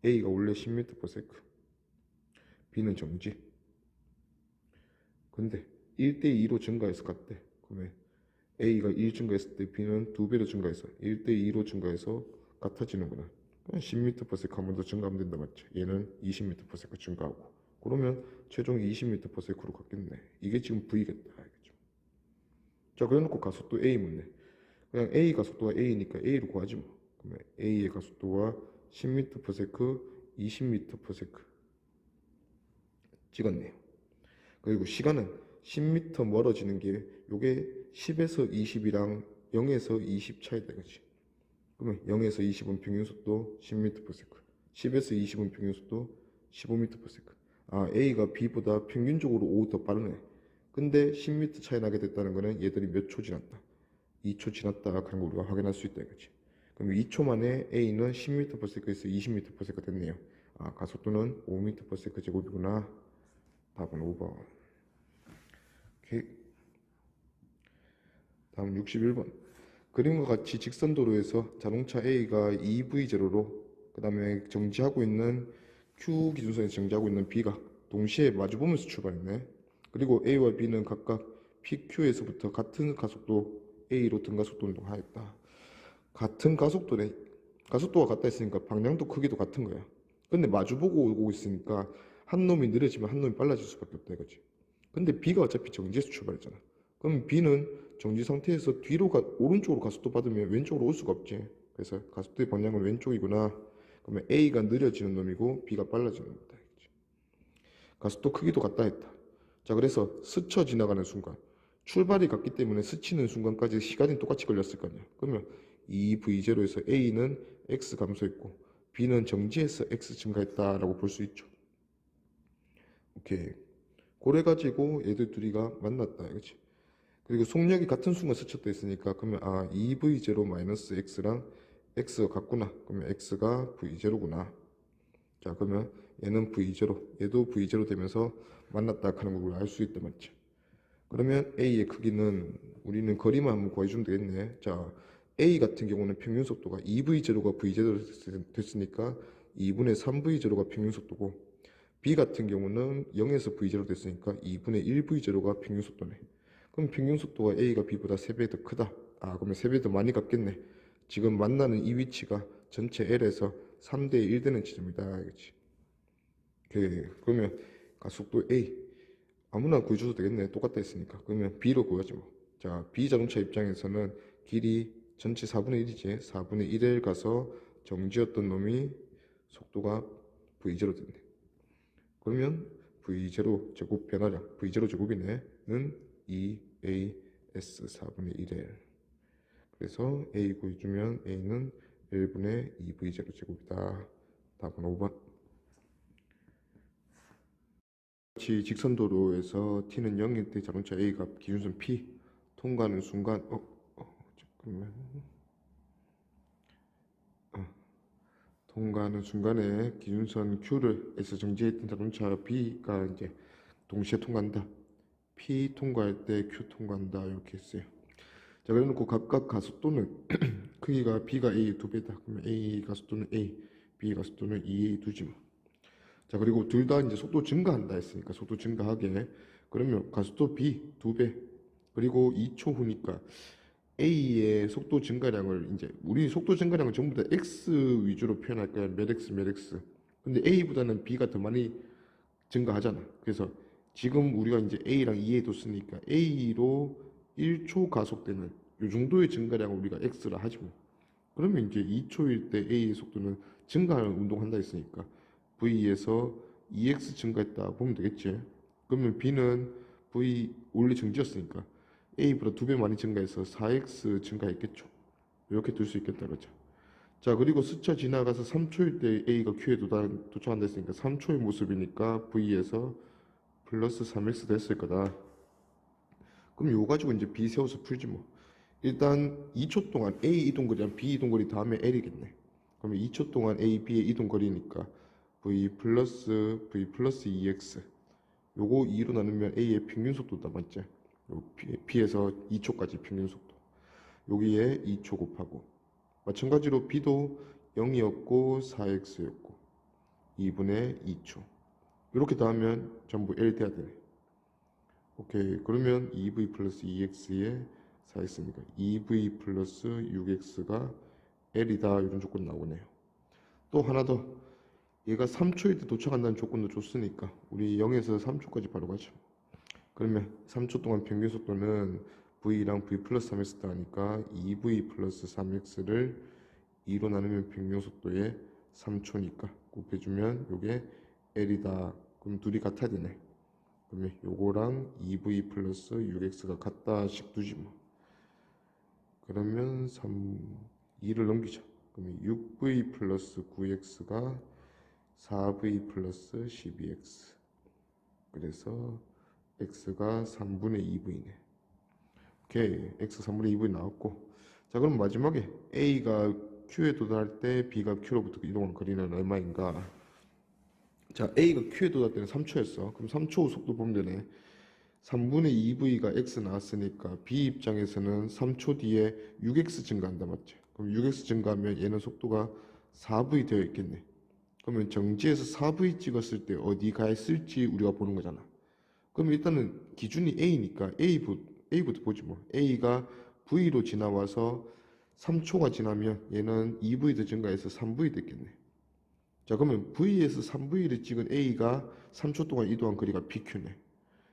Speaker 1: A가 원래 10m/s, B는 정지. 근데 1대2로 증가해서 같대. 그러면 A가 1 증가했을 때 B는 2배로 증가해서 1대2로 증가해서 같아지는구나. 10m/s 한 번 더 증가하면 된다 맞죠? 얘는 20m/s 증가하고. 그러면 최종 20m/s로 갔겠네. 이게 지금 V겠다. 알겠죠? 자, 그래놓고 가속도 A 묻네. 그냥 A 가속도가 A니까 A로 구하지 뭐. 그러면 A의 가속도가 10m/s, 20m/s 찍었네요. 그리고 시간은 10m 멀어지는 게 요게 10에서 20이랑 0에서 20 차이다 이거지. 그러면 0에서 20은 평균속도 10m/s, 10에서 20은 평균속도 15m/s. A가 B보다 평균적으로 5 더 빠르네. 근데 10m 차이 나게 됐다는 거는 얘들이 몇 초 지났다. 2초 지났다. 그런 걸 우리가 확인할 수 있다 이거지. 그럼 2초 만에 A는 10m/s에서 20m/s가 됐네요. 가속도는 5m/s 제곱이구나. 답은 5번. 오케이. 다음 61번. 그림과 같이 직선도로에서 자동차 A가 EV0로 그 다음에 정지하고 있는 Q 기준선에서 정지하고 있는 B가 동시에 마주보면서 출발했네. 그리고 A와 B는 각각 PQ에서부터 같은 가속도 A로 등가속도 운동하였다. 같은 가속도래. 가속도가 같다 했으니까 방향도 크기도 같은 거야. 근데 마주보고 오고 있으니까 한 놈이 느려지면 한 놈이 빨라질 수밖에 없다 이거지. 근데 B가 어차피 정지에서 출발했잖아. 그럼 B는 정지 상태에서 오른쪽으로 가속도 받으면 왼쪽으로 올 수가 없지. 그래서 가속도의 방향은 왼쪽이구나. 그러면 A가 느려지는 놈이고 B가 빨라지는 거다. 가속도 크기도 같다 했다. 자, 그래서 스쳐 지나가는 순간 출발이 같기 때문에 스치는 순간까지 시간이 똑같이 걸렸을 거 아니야. 그러면 이 V0에서 A는 X 감소했고 B는 정지해서 X 증가했다라고 볼 수 있죠. 오케이. 그래가지고 얘들 둘이가 만났다 이거지. 그리고 속력이 같은 순간 스쳤다 했으니까 그러면 EV0 마이너스 X랑 x가 같구나. 그러면 x가 v0구나. 자, 그러면 얘는 v0, 얘도 v0 되면서 만났다 하는 걸 우리가 알 수 있단 말이죠. 그러면 a의 크기는 우리는 거리만 한번 구해주면 되겠네. 자, a 같은 경우는 평균 속도가 2v0가 v0 됐으니까 2분의 3v0가 평균 속도고, b 같은 경우는 0에서 v0 됐으니까 2분의 1v0가 평균 속도네. 그럼 평균 속도가 a가 b보다 3배 더 크다. 아, 그러면 3배 더 많이 갔겠네. 지금 만나는 이 위치가 전체 L에서 3대 1 되는 지점이다. 알겠지? 그러면 가속도 A 아무나 구해줘도 되겠네. 똑같다 했으니까. 그러면 B로 구하지 뭐. 자, B 자동차 입장에서는 길이 전체 4분의 1이지. 4분의 1에 가서 정지였던 놈이 속도가 V0 됐네. 그러면 V0 제곱 변화량, V0 제곱이네. 는 2AS 4분의 1L. 그래서 A 구해주면 A는 1분의 2V0 제곱이다. 답은 5번. 같이 직선도로에서 T는 0일 때 자동차 A가 기준선 P 통과하는 순간 잠깐만. 통과하는 순간에 기준선 Q를 에서 정지했던 자동차 B가 이제 동시에 통과한다. P 통과할 때 Q 통과한다. 이렇게 했어요. 자, 그래놓고 각각 가속도는 크기가 B가 A 2배다. 그러면 A 가속도는 A, B 가속도는 2A 2지 뭐. 자, 그리고 둘 다 이제 속도 증가한다 했으니까 속도 증가하게. 그러면 가속도 B 2배. 그리고 2초 후니까 A의 속도 증가량을 이제 우리 속도 증가량은 전부 다 X 위주로 표현할 거야. 몇 X 몇 X. 근데 A보다는 B가 더 많이 증가하잖아. 그래서 지금 우리가 이제 A랑 2A 뒀으니까 A로 1초 가속되는 이 정도의 증가량을 우리가 X라 하지 뭐. 그러면 이제 2초일 때 A의 속도는 증가하는 운동한다 했으니까 V에서 2X 증가했다 보면 되겠지. 그러면 B는 V 원래 정지였으니까 A보다 2배 많이 증가해서 4X 증가했겠죠. 이렇게 둘 수 있겠다 그죠. 자, 그리고 스쳐 지나가서 3초일 때 A가 Q에 도착한다 했으니까 3초의 모습이니까 V에서 플러스 3X 됐을 거다. 그럼 요거 가지고 이제 B 세워서 풀지 뭐. 일단 2초 동안 A 이동거리랑 B 이동거리 다음에 L이겠네. 그러면 2초 동안 A, B의 이동거리니까 V 플러스 2X. 요거 2로 나누면 A의 평균 속도다, 맞지? 요 B에서 2초까지 평균 속도. 여기에 2초 곱하고. 마찬가지로 B도 0이었고 4X였고 2분의 2초. 이렇게 다 하면 전부 L 돼야 되네. 오케이. 그러면 2V 플러스 2X에 4X니까 2V 플러스 6X가 L이다. 이런 조건 나오네요. 또 하나 더. 얘가 3초일 때 도착한다는 조건도 줬으니까 우리 0에서 3초까지 바로 가죠. 그러면 3초 동안 평균 속도는 V랑 V 플러스 3X다 하니까 2V 플러스 3X를 2로 나누면 평균 속도에 3초니까 곱해주면 요게 L이다. 그럼 둘이 같아야 되네. 그러면 요거랑 2V 플러스 6X가 같다씩 두지 뭐. 그러면 2를 넘기죠. 그러면 6V 플러스 9X가 4V 플러스 12X. 그래서 X가 3분의 2V네. 오케이. X 3분의 2V 나왔고. 자, 그럼 마지막에 A가 Q에 도달할 때 B가 Q로부터 이동한 거리는 얼마인가? 자, A가 Q에 도달할 때는 3초였어. 그럼 3초 속도 보면 되네. 3분의 2V가 X 나왔으니까 B 입장에서는 3초 뒤에 6X 증가한다, 맞지? 그럼 6X 증가하면 얘는 속도가 4V 되어 있겠네. 그러면 정지에서 4V 찍었을 때 어디 가 있을지 우리가 보는 거잖아. 그럼 일단은 기준이 A니까 A부터 보지 뭐. A가 V로 지나와서 3초가 지나면 얘는 2V 더 증가해서 3V 됐겠네. 자, 그러면 V에서 3V를 찍은 A가 3초 동안 이동한 거리가 PQ네.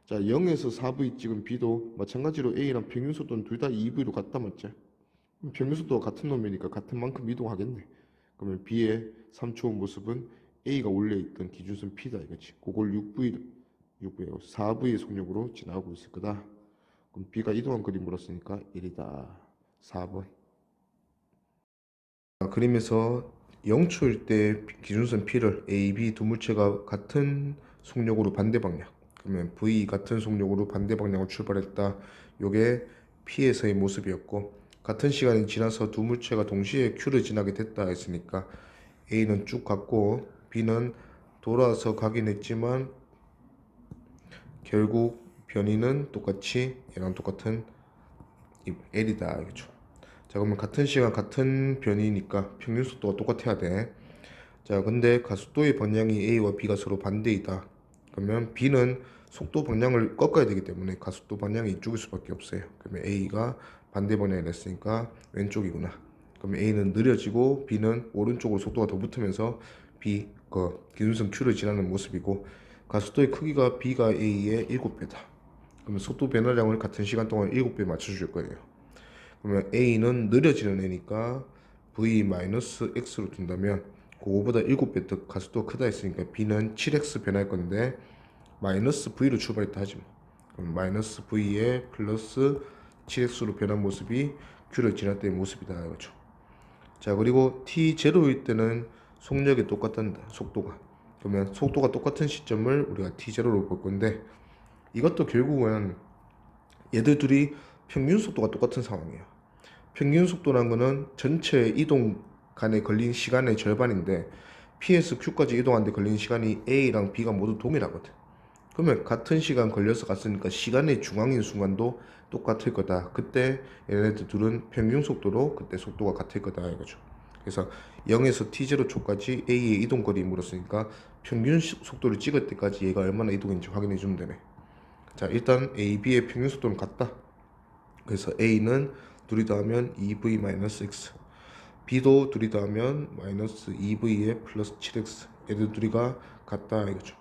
Speaker 1: 자, 0에서 4V 찍은 B도 마찬가지로 A랑 평균 속도는 둘 다 2V로 같다, 맞지? 평균 속도가 같은 놈이니까 같은 만큼 이동하겠네. 그러면 B의 3초 모습은 A가 원래 있던 기준선 P다 이거지. 그걸 6V하고 4V의 속력으로 지나가고 있을 거다. 그럼 B가 이동한 거리 물었으니까 1이다. 4번. 그림에서 0초일 때 기준선 P를 A, B 두 물체가 같은 속력으로 반대 방향. 그러면 V 같은 속력으로 반대 방향으로 출발했다. 요게 P에서의 모습이었고, 같은 시간이 지나서 두 물체가 동시에 Q를 지나게 됐다 했으니까 A는 쭉 갔고 B는 돌아서 가긴 했지만 결국 변이는 똑같이 얘랑 똑같은 L이다 알겠죠? 자, 그러면 같은 시간 같은 변이니까 평균 속도가 똑같아야 돼. 자, 근데 가속도의 방향이 A와 B가 서로 반대이다. 그러면 B는 속도 방향을 꺾어야 되기 때문에 가속도 방향이 이쪽일 수밖에 없어요. 그러면 A가 반대 방향이 냈으니까 왼쪽이구나. 그러면 A는 느려지고 B는 오른쪽으로 속도가 더 붙으면서 B, 기준선 Q를 지나는 모습이고 가속도의 크기가 B가 A의 7배다. 그러면 속도 변화량을 같은 시간 동안 7배 맞춰줄 거예요. 그러면 A는 느려지는 애니까 V-X로 둔다면 그거보다 7배 더 가속도가 크다 했으니까 B는 7X 변할 건데 마이너스 V로 출발했다 하지 뭐. 그럼 마이너스 V에 플러스 7X로 변한 모습이 Q를 지날 때의 모습이다 이거죠. 자, 그리고 T0일 때는 속력이 똑같단다. 속도가. 그러면 속도가 똑같은 시점을 우리가 T0로 볼 건데 이것도 결국은 얘들 둘이 평균 속도가 똑같은 상황이에요. 평균 속도란 거는 전체 이동 간에 걸린 시간의 절반인데 P에서 Q까지 이동하는데 걸린 시간이 A랑 B가 모두 동일하거든. 그러면 같은 시간 걸려서 갔으니까 시간의 중앙인 순간도 똑같을 거다. 그때 얘네들 둘은 평균 속도로 그때 속도가 같을 거다 이거죠. 그래서 0에서 t0초까지 A의 이동 거리 물었으니까 평균 속도를 찍을 때까지 얘가 얼마나 이동했는지 확인해 주면 되네. 자, 일단 A, B의 평균 속도는 같다. 그래서 A는 둘이 더하면 2V-X, B도 둘이 더하면 마이너스 2V에 플러스 7X, 얘들 둘이가 같다 이거죠.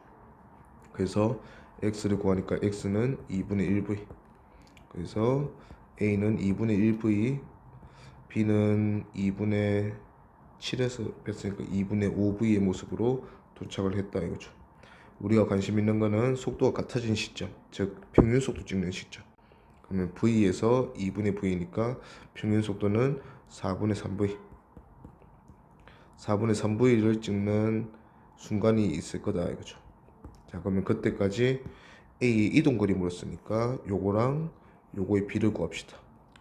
Speaker 1: 그래서 X를 구하니까 X는 2분의 1V, 그래서 A는 2분의 1V, B는 2분의 7에서 뺐으니까 2분의 5V의 모습으로 도착을 했다 이거죠. 우리가 관심 있는 거는 속도가 같아진 시점, 즉 평균 속도 찍는 시점. 그러면 V에서 2분의 V니까 평균 속도는 4분의 3V, 4분의 3V를 찍는 순간이 있을 거다 이거죠. 자, 그러면 그때까지 A의 이동거리 물었으니까 요거랑 요거의 B를 구합시다.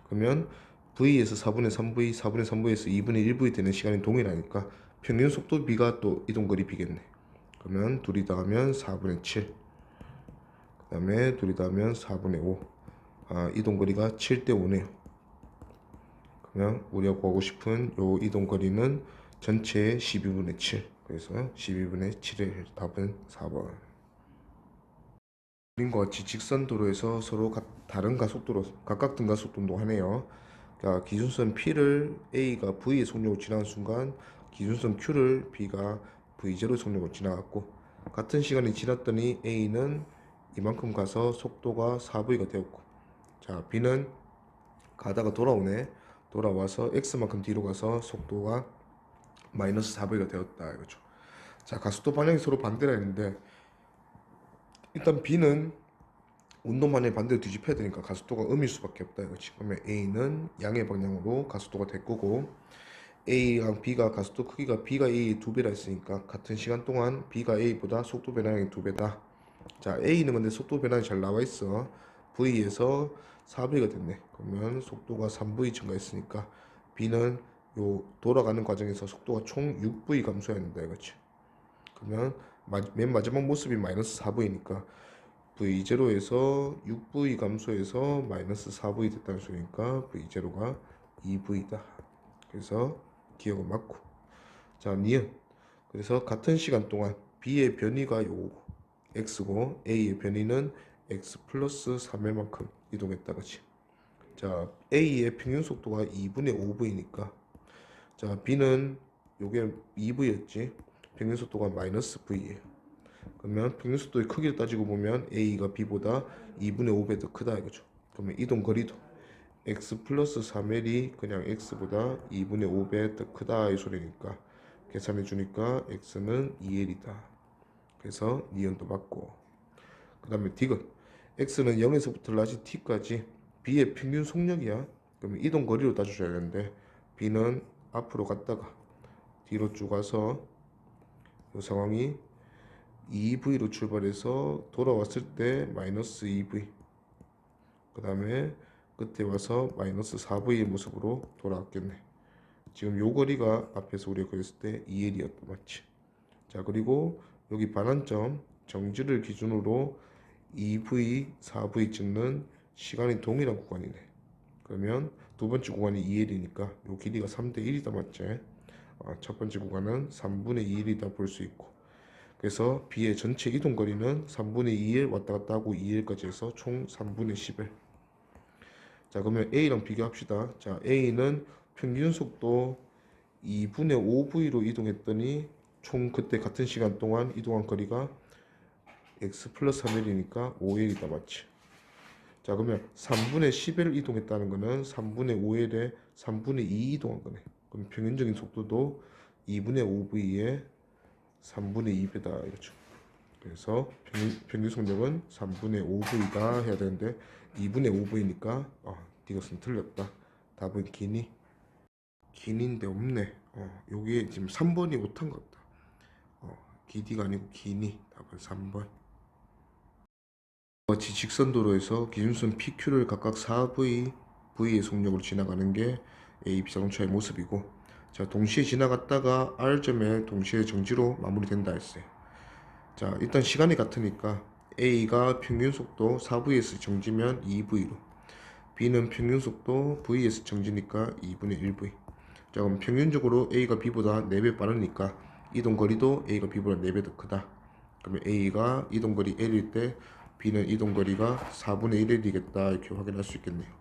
Speaker 1: 그러면 V에서 4분의 3V, 4분의 3V에서 2분의 1V 되는 시간이 동일하니까 평균 속도 B가 또 이동거리 B겠네. 그러면 둘이 더하면 4분의 7, 그 다음에 둘이 더하면 4분의 5. 이동거리가 7대 5네요. 그러면 우리가 구하고 싶은 요 이동거리는 전체의 12분의 7. 그래서 12분의 7의 답은 4번. 그림과 같이 직선 도로에서 서로 다른 가속도로 각각 등가속도 운동하네요. 그러니까 기준선 P를 A가 V의 속력으로 지나는 순간 기준선 Q를 B가 V0 속력으로 지나갔고 같은 시간이 지났더니 A는 이만큼 가서 속도가 4V가 되었고, 자, B는 가다가 돌아오네. 돌아와서 X만큼 뒤로 가서 속도가 마이너스 4V가 되었다 이거죠. 자, 가속도 방향이 서로 반대라 했는데 일단 B는 운동 방향 반대로 뒤집혀야 되니까 가속도가 음일 수밖에 없다 이거지. 그러면 A는 양의 방향으로 가속도가 될 거고 A랑 B가 가속도 크기가 B가 A의 2배라 했으니까 같은 시간 동안 B가 A보다 속도 변화량이 2배다. 자, A는 근데 속도 변화량이 잘 나와 있어. V에서 4V가 됐네. 그러면 속도가 3V 증가했으니까 B는 요 돌아가는 과정에서 속도가 총 6V 감소해야 된다 이거지. 그러면 맨 마지막 모습이 마이너스 4V니까 V0에서 6V 감소해서 마이너스 4V 됐다는 소리니까 V0가 2V다. 그래서 기억은 맞고. 자, 니은. 그래서 같은 시간 동안 B의 변이가 요거고 X고 A의 변이는 X 플러스 3의 만큼 이동했다 그치. 자, A의 평균 속도가 2분의 5V니까 자, B는 요게 2V였지. 평균 속도가 마이너스 V예요. 그러면 평균 속도의 크기를 따지고 보면 A가 B보다 2분의 5배 더 크다 이거죠. 그러면 이동 거리도 X 플러스 3L이 그냥 X보다 2분의 5배 더 크다 이 소리니까 계산해 주니까 X는 2L이다. 그래서 니은도 맞고, 그 다음에 디귿. X는 0에서부터 라지 T까지 B의 평균 속력이야. 그러면 이동 거리로 따져줘야 되는데 B는 앞으로 갔다가 뒤로 쭉 와서 이 상황이 2V로 출발해서 돌아왔을 때 마이너스 2V, 그 다음에 끝에 와서 마이너스 4V의 모습으로 돌아왔겠네. 지금 요 거리가 앞에서 우리가 그렸을 때 2L이었다 맞지? 자, 그리고 여기 반환점 정지를 기준으로 2V, 4V 찍는 시간이 동일한 구간이네. 그러면 두 번째 구간이 2L이니까 요 길이가 3대 1이다 맞지? 첫 번째 구간은 3분의 2L이다 볼 수 있고, 그래서 B의 전체 이동 거리는 3분의 2L 왔다 갔다 하고 2L까지 해서 총 3분의 10L. 자, 그러면 A랑 비교합시다. 자, A는 평균 속도 2분의 5V로 이동했더니 총 그때 같은 시간 동안 이동한 거리가 x 플러스 3L이니까 5L이다 맞지? 자, 그러면 3분의 10L 이동했다는 거는 3분의 5L에 3분의 2 이동한 거네. 그럼 평균적인 속도도 2분의 5V에 3분의 2배다 이거죠. 그래서 평균 속력은 3분의 5V다 해야 되는데 2분의 5V니까 이것은 틀렸다. 답은 기니. 기니인데 없네. 요게 지금 3번이 못한 것 같다. 기디가 아니고 기니. 답은 3번. 같이 직선도로에서 기준선 PQ를 각각 4V, V의 속력으로 지나가는 게 AB 자동차의 모습이고, 자, 동시에 지나갔다가 R점에 동시에 정지로 마무리된다 했어요. 자, 일단 시간이 같으니까 A가 평균 속도 4V에서 정지면 2V로, B는 평균 속도 V에서 정지니까 2분의 1V. 자, 그럼 평균적으로 A가 B보다 4배 빠르니까 이동거리도 A가 B보다 4배 더 크다. 그러면 A가 이동거리 L일 때 B는 이동거리가 4분의 1L이겠다 이렇게 확인할 수 있겠네요.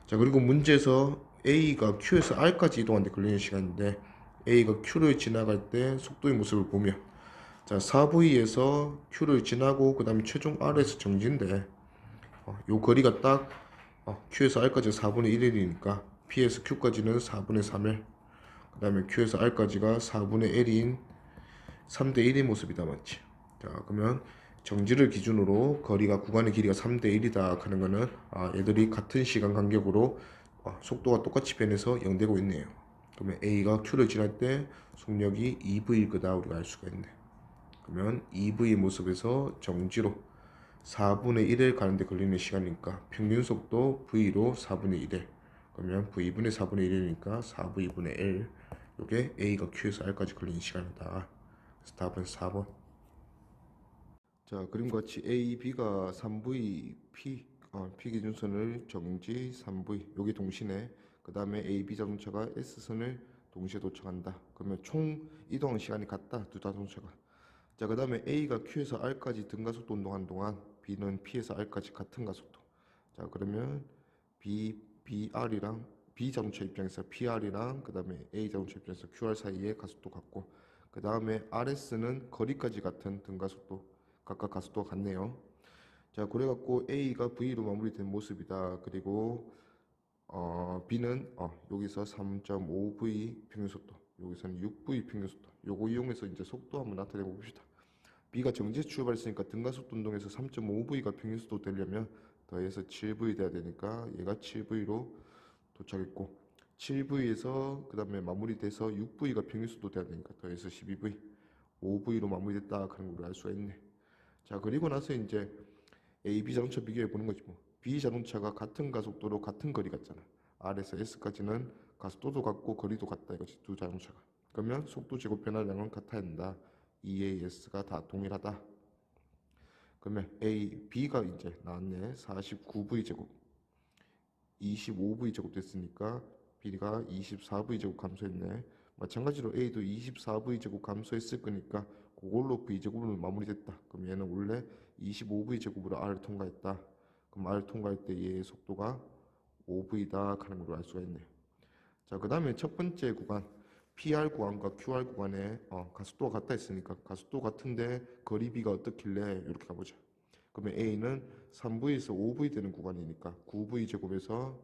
Speaker 1: 자, 그리고 문제에서 A가 Q에서 R까지 이동하는데 걸리는 시간인데, A가 Q를 지나갈 때 속도의 모습을 보면, 자, 4V에서 Q를 지나고 그 다음에 최종 R에서 정지인데, 요 거리가 딱 Q에서 R까지 4분의 1L이니까 P에서 Q까지는 4분의 3L, 그 다음에 Q에서 R까지가 4분의 L인 3대 1의 모습이다 맞지? 자, 그러면 정지를 기준으로 거리가 구간의 길이가 3대 1이다 하는 거는 얘들이 같은 시간 간격으로 속도가 똑같이 변해서 0 되고 있네요. 그러면 A가 Q를 지날 때 속력이 2V일 거다 우리가 알 수가 있네. 그러면 2V의 모습에서 정지로 4분의 1을 가는데 걸리는 시간이니까 평균 속도 V로 4분의 1을, 그러면 V분의 4분의 1이니까 4V분의 L, 이게 A가 Q에서 R까지 걸리는 시간이다. 그래서 답은 4번. 자, 그림과 같이 A, B가 3V, P 기준선을 정지 3V, 여기 동시네. 그 다음에 A, B 자동차가 S선을 동시에 도착한다. 그러면 총 이동 시간이 같다, 두 자동차가. 자, 그 다음에 A가 Q에서 R까지 등가속도 운동하는 동안 B는 P에서 R까지 같은 가속도. 자, 그러면 BR이랑 B 자동차 입장에서 PR이랑 그 다음에 A 자동차 입장에서 QR 사이의 가속도 같고, 그 다음에 RS는 거리까지 같은 등가속도, 각각 가속도가 같네요. 자, 그래갖고 A가 V로 마무리된 모습이다. 그리고 B는 여기서 3.5V 평균속도, 여기서는 6V 평균속도, 요거 이용해서 이제 속도 한번 나타내 봅시다. B가 정지에 출발했으니까 등가속도 운동에서 3.5V가 평균속도 되려면 더해서 7V 돼야 되니까 얘가 7V로 도착했고, 7V에서 그 다음에 마무리돼서 6V가 평균속도 돼야 되니까 더해서 12V, 5V로 마무리됐다 하는 걸 알 수가 있네. 자, 그리고 나서 이제 A, B 자동차 비교해 보는 거지 뭐. B 자동차가 같은 가속도로 같은 거리 같잖아. R에서 S까지는 가속도도 같고 거리도 같다 이거지, 두 자동차가. 그러면 속도 제곱 변화량은 같아야 된다. EAS가 다 동일하다. 그러면 A, B가 이제 나왔네. 49V 제곱, 25V 제곱 됐으니까 B가 24V 제곱 감소했네. 마찬가지로 A도 24V 제곱 감소했을 거니까 그걸로 V 제곱을 마무리됐다. 그럼 얘는 원래 25V 제곱으로 R을 통과했다. 그럼 R을 통과할 때 얘의 속도가 5V다 하는 걸 알 수가 있네요. 자, 그 다음에 첫 번째 구간 PR 구간과 QR 구간에 가속도가 같다 했으니까 가속도 같은데 거리 B가 어떻길래 이렇게 가보자. 그러면 A는 3V에서 5V 되는 구간이니까 9V 제곱에서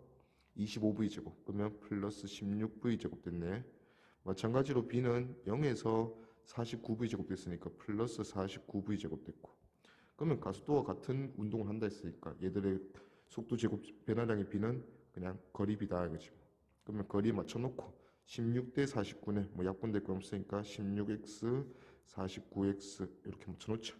Speaker 1: 25V 제곱, 그러면 플러스 16V 제곱 됐네. 마찬가지로 B는 0에서 49V 제곱 됐으니까 플러스 49V 제곱 됐고, 그러면 가속도가 같은 운동을 한다 했으니까 얘들의 속도 제곱 변화량의 B는 그냥 거리 B다 이거지. 그러면 거리에 맞춰놓고 16대 49네, 뭐 약분될 거 없으니까 16x 49x 이렇게 맞춰놓자.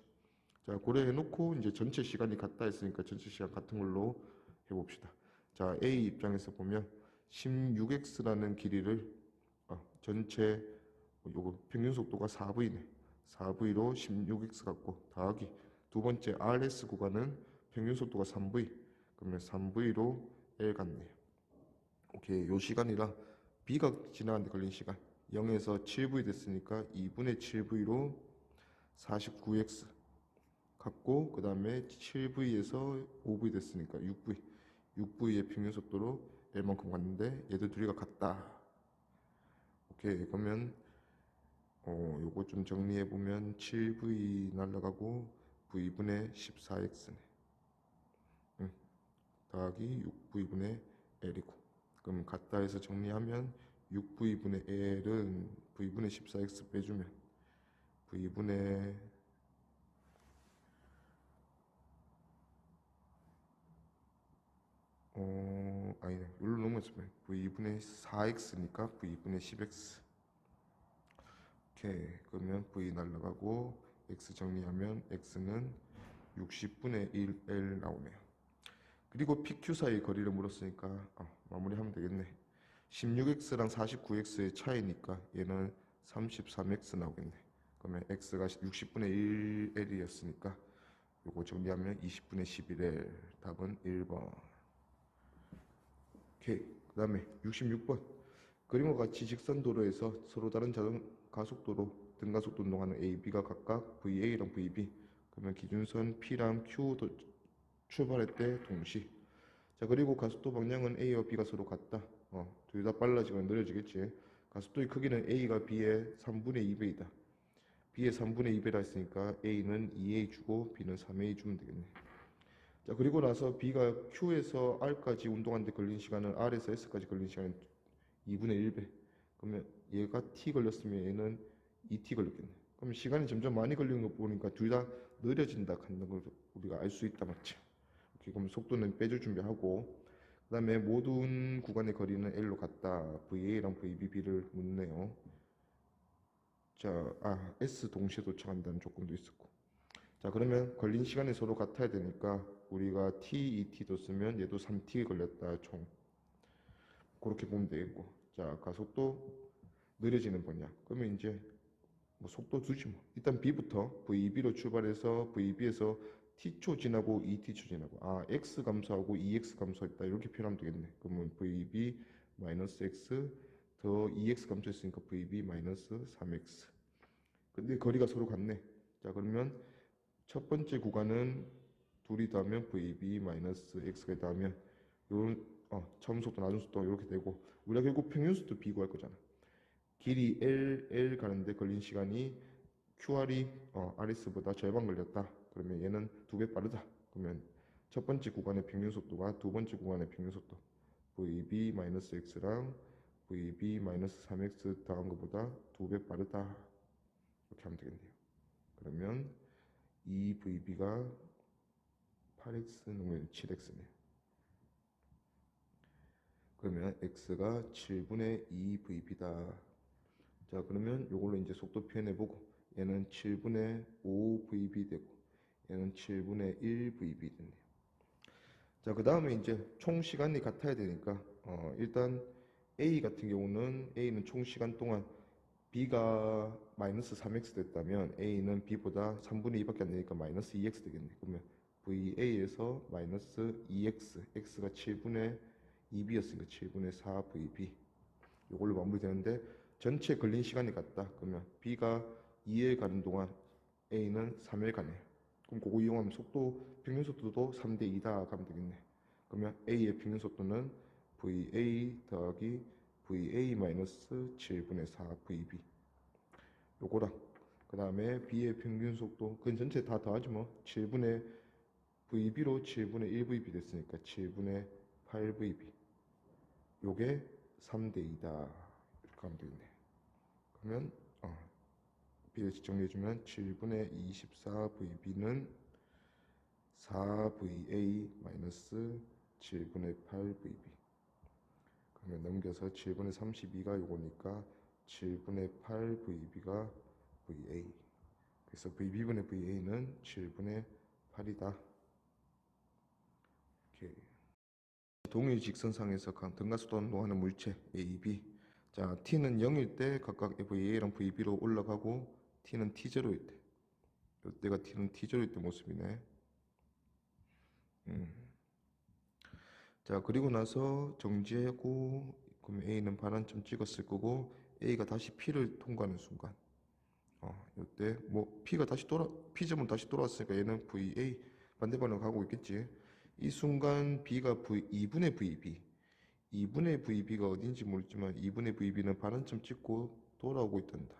Speaker 1: 자, 고려해놓고 이제 전체 시간이 같다 했으니까 전체 시간 같은 걸로 해봅시다. 자, A 입장에서 보면 16x라는 길이를 전체 요거 평균 속도가 4v네. 4v로 16x 갖고 더하기 두 번째 RS 구간은 평균 속도가 3v. 그러면 3v로 L 같네요. 오케이. 요 시간이랑 B가 지나가는데 걸린 시간 0에서 7v 됐으니까 2분의 7v로 49x 갖고 그 다음에 7v에서 5v 됐으니까 6v 6v의 평균 속도로 L만큼 갔는데 얘들 둘이가 같다. 오케이. 그러면 요거 좀 정리해 보면 7v 날라가고 v분의 14x네. 더하기 6v분의 L이고. 그럼 같다 해서 정리하면 6v분의 L은 v분의 14x 빼주면 v분의 아니네. 여기로 넘어졌으면 v분의 4x니까 v분의 10x. 오케이. 그러면 v 날라가고 x 정리하면 x는 60분의 1L 나오네요. 그리고 PQ 사이 거리를 물었으니까 마무리하면 되겠네. 16x랑 49x의 차이니까 얘는 33x 나오겠네. 그러면 x가 60분의 1L이었으니까 요거 정리하면 20분의 11L. 답은 1번. 오케이. 그 다음에 66번. 그림과 같이 직선 도로에서 서로 다른 자동 가속도로 등가속도 운동하는 A, B가 각각 VA랑 VB. 그러면 기준선 P랑 Q도 출발할 때 동시. 자, 그리고 가속도 방향은 A와 B가 서로 같다. 둘 다 빨라지거나 느려지겠지. 가속도의 크기는 A가 B의 3분의 2배이다. B의 3분의 2배라 했으니까 A는 2A 주고 B는 3A 주면 되겠네. 자, 그리고 나서 B가 Q에서 R까지 운동하는데 걸린 시간은 R에서 S까지 걸린 시간은 2분의 1배. 그러면 얘가 T 걸렸으면 얘는 2T 걸렸겠네. 그러면 시간이 점점 많이 걸리는 거 보니까 둘 다 느려진다 하는 걸 우리가 알 수 있다 맞죠? 오케이, 그럼 속도는 빼줄 준비하고 그 다음에 모든 구간의 거리는 L로 같다. VA랑 VB를 묻네요. 자, S 동시에 도착한다는 조건도 있었고. 자, 그러면 걸린 시간이 서로 같아야 되니까 우리가 T, 2T도 쓰면 얘도 3T 걸렸다 총. 그렇게 보면 되겠고. 자, 가속도 느려지는 분야. 그러면 이제 뭐 속도 두지 뭐. 일단 B부터 VB로 출발해서 VB에서 T초 지나고 2T초 지나고 X 감소하고 2X 감소했다 이렇게 표현하면 되겠네. 그러면 VB 마이너스 X 더 2X 감소했으니까 VB 마이너스 3X. 근데 거리가 서로 같네. 자, 그러면 첫 번째 구간은 둘이 더하면 VB 마이너스 X가 더하면 요런 처음 속도 나중 속도 이렇게 되고 우리가 결국 평균 속도 B 구할 거잖아. 길이 L 가는데 걸린 시간이 QR이 RS보다 절반 걸렸다. 그러면 얘는 2배 빠르다. 그러면 첫 번째 구간의 평균 속도가 두 번째 구간의 평균 속도 VB-X랑 VB-3X 더한 것보다 2배 빠르다. 이렇게 하면 되겠네요. 그러면 이 VB가 8X 농면 7X네요. 그러면 X가 7분의 2 VB다. 자, 그러면 이걸로 이제 속도 표현해보고 얘는 7분의 5 VB 되고 얘는 7분의 1 VB 됐네요. 자, 그 다음에 이제 총 시간이 같아야 되니까 일단 A 같은 경우는 A는 총 시간 동안 B가 마이너스 3x 됐다면 A는 B보다 3분의 2밖에 안 되니까 마이너스 2x 되겠네. 그러면 VA에서 마이너스 2x, x가 7분의 2b였으니까 7분의 4 VB. 이걸로 마무리되는데 전체 걸린 시간이 같다. 그러면 B가 2일 가는 동안 A는 3일 가네요. 그럼 그거 이용하면 속도, 평균 속도도 3대 2다 가면 되겠네. 그러면 A의 평균 속도는 VA 더하기 VA 마이너스 7분의 4 VB. 요거랑 그 다음에 B의 평균 속도 그건 전체 다 더하지 뭐 7분의 VB로 7분의 1 VB 됐으니까 7분의 8 VB. 요게 3대 2다 이렇게 하면 되겠네. 그러면 B를 정리해주면 7분의 24 VB는 4VA 마이너스 7분의 8 VB. 그러면 넘겨서 7분의 32가 요거니까 7분의 8 VB가 VA. 그래서 VB분의 VA는 7분의 8이다. 오케이. 동일 직선상에서 등가속도 운동하는 물체 A, B. 자, T는 0일 때 각각 VA랑 VB로 올라가고 T는 T0일 때. 이때가 T는 T0일 때 모습이네. 자, 그리고 나서 정지하고 그럼 A는 반환점 찍었을 거고 A가 다시 P를 통과하는 순간 이때 뭐 P점은 다시 돌아왔으니까 얘는 VA 반대방향으로 가고 있겠지. 이 순간 B가 2분의 VB 2분의 VB가 어딘지 모르지만 2분의 VB는 반환점 찍고 돌아오고 있단다.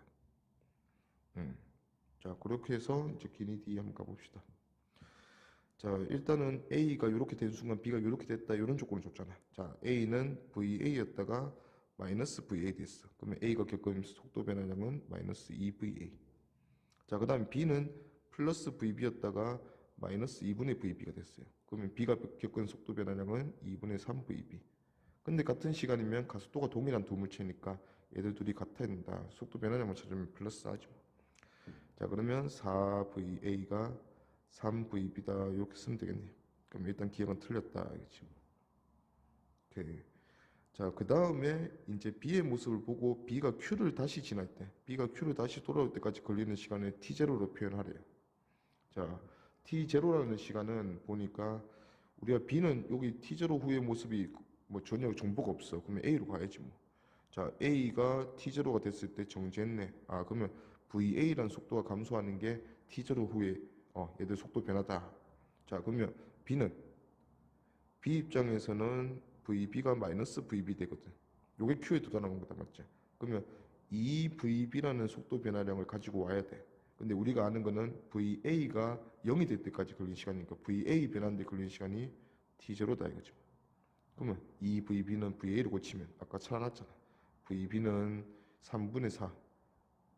Speaker 1: 자, 그렇게 해서 이제 기니 D 한번 가봅시다. 자, 일단은 A가 이렇게 된 순간 B가 이렇게 됐다 이런 조건을 줬잖아. 자, A는 VA였다가 마이너스 VA 됐어. 그러면 A가 겪은 속도 변화량은 마이너스 2VA. 자, 그 다음 B는 플러스 VB였다가 마이너스 2분의 VB가 됐어요. 그러면 B가 겪은 속도 변화량은 2분의 3VB. 근데 같은 시간이면 가속도가 동일한 두 물체니까 얘들 둘이 같아야 된다. 속도 변화량만 찾으면 플러스 하지 뭐. 자, 그러면 4VA가 3VB다 이렇게 쓰면 되겠네요. 그럼 일단 기억은 틀렸다 알겠지 뭐. 오케이. 자, 그 다음에 이제 B의 모습을 보고 B가 Q를 다시 지날 때, B가 Q를 다시 돌아올 때까지 걸리는 시간을 T0로 표현하래요. 자, T0라는 시간은 보니까 우리가 B는 여기 T0 후의 모습이 뭐 전혀 정보가 없어. 그러면 A로 가야지 뭐. 자, A가 T0가 됐을 때 정지했네. 아, 그러면 VA라는 속도가 감소하는 게 T0 후에 얘들 속도 변화다. 자, 그러면 B 입장에서는 VB가 마이너스 VB 되거든. 요게 Q에 도달하는 거다, 맞지? 그러면 이 VB라는 속도 변화량을 가지고 와야 돼. 근데 우리가 아는 거는 VA가 0이 될 때까지 걸린 시간이니까 VA 변하는데 걸린 시간이 T0다 이거죠. 그러면 이 VB는 VA로 고치면 아까 찾아놨잖아. VB는 3분의 4.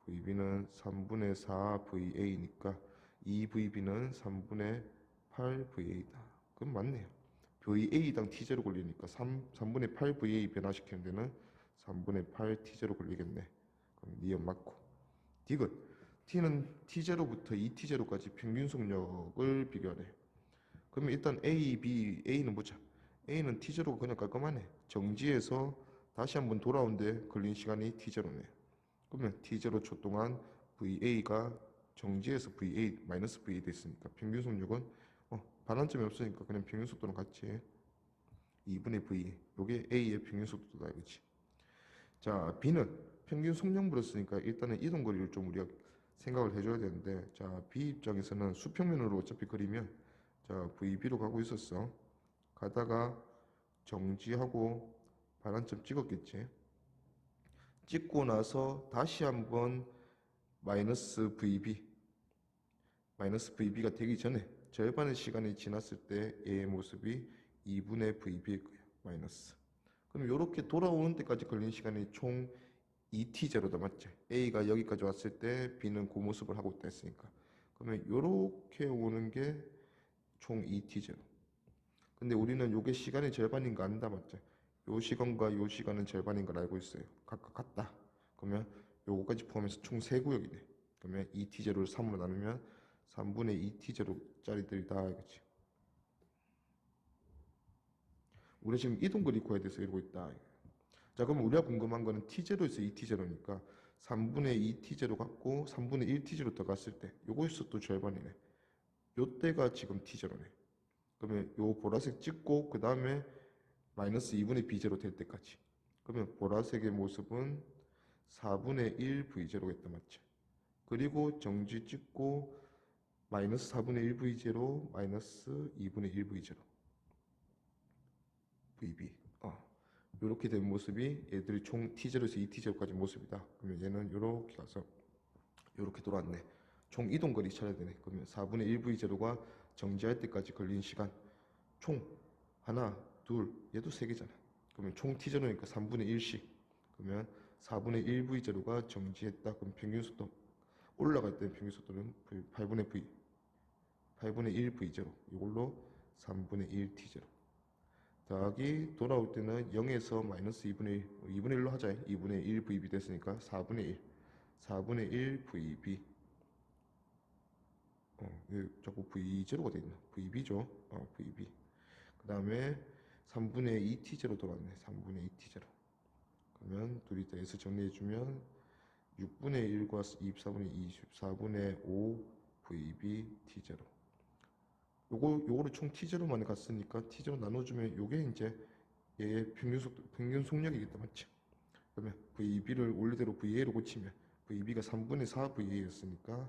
Speaker 1: VB는 3분의 4 VA니까 이 VB는 3분의 8 VA다. 그럼 맞네요. VA당 T0 걸리니까 3분의 8 VA 변화시키는 데는 3분의 8 T0 걸리겠네. 그럼 니은 맞고. 디귿. T는 T0부터 2T0까지 평균 속력을 비교하래. 그러면 일단 A, B, A는 보자. A는 T0가 그냥 깔끔하네. 정지해서 다시 한번 돌아오는데 걸린 시간이 T0네. 그러면 T0초 동안 VA가 정지해서 VA, 마이너스 VA 됐으니까 평균 속력은 반환점이 없으니까 그냥 평균 속도랑 같이 2분의 V. 요게 A의 평균 속도다 이거지. 자, B는 평균 속력물을 쓰니까 일단은 이동거리를 좀 우리가 생각을 해줘야 되는데, 자, B 입장에서는 수평면으로 어차피 그리면, 자, VB로 가고 있었어. 가다가 정지하고 반환점 찍었겠지. 찍고 나서 다시 한번 마이너스 VB가 되기 전에 절반의 시간이 지났을 때 얘의 모습이 2분의 VB일 거야. 마이너스. 그럼 이렇게 돌아오는 때까지 걸린 시간이 총 2t0다 맞지? A가 여기까지 왔을 때 B는 그 모습을 하고 있다 했으니까. 그러면 이렇게 오는 게 총 2t0. 근데 우리는 요게 시간의 절반인 거 안다 맞지? 요 시간과 요 시간은 절반인 걸 알고 있어요. 각각 같다. 그러면 요거까지 포함해서 총 3구역이네. 그러면 2t0를 3으로 나누면 3분의 2t0짜리들이다 이거지. 우리 지금 이동거리 구해야 돼서 이러고 있다. 자, 그럼 우리가 궁금한 거는 t0에서 2t0니까 3분의 2t0 갖고 3분의 1t0 더 갔을 때 요거에서 또 절반이네. 요때가 지금 t0네. 그러면 요 보라색 찍고 그 다음에 마이너스 2분의 b0 될 때까지. 그러면 보라색의 모습은 4분의 1 v0겠다 맞지? 그리고 정지 찍고 마이너스 4분의 1 v0 마이너스 2분의 1 v0 vb. 이렇게 된 모습이 얘들이 총 t0에서 2t0까지 모습이다. 그러면 얘는 이렇게 가서 이렇게 돌아왔네. 총 이동거리 찾아야 되네. 그러면 4분의 1 v0가 정지할 때까지 걸린 시간 총 하나, 둘, 얘도 3개잖아. 그러면 총 t0니까 3분의 1씩. 그러면 4분의 1 v0가 정지했다. 그럼 평균 속도 올라갈 때 평균 속도는 8분의 v, 8분의 1 v0. 이걸로 3분의 1 t0. 더하기 돌아올 때는 0에서 마이너스 2분의 1, 2분의 1로 하자. 2분의 1 VB 됐으니까 4분의 1, 4분의 1 VB. 왜 자꾸 V0가 돼 있나? VB죠. VB. 그 다음에 3분의 2 t제로 돌아왔네. 3분의 2 t제로. 그러면 둘이 더해서 정리해주면 6분의 1과 24분의 2, 24분의 5 VB t제로. 요거를 총 t제로만 갔으니까 t제로 나눠주면 요게 이제 얘의 평균 속력이겠다, 맞죠? 그러면 VB를 원래대로 VA로 고치면 VB가 3분의 4 VA였으니까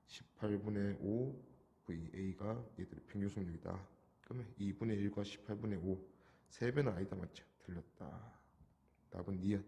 Speaker 1: 18분의 5 VA가 얘들의 평균 속력이다. 그러면 2분의 1과 18분의 5 3배는 아니다, 맞죠? 틀렸다. 답은 니은.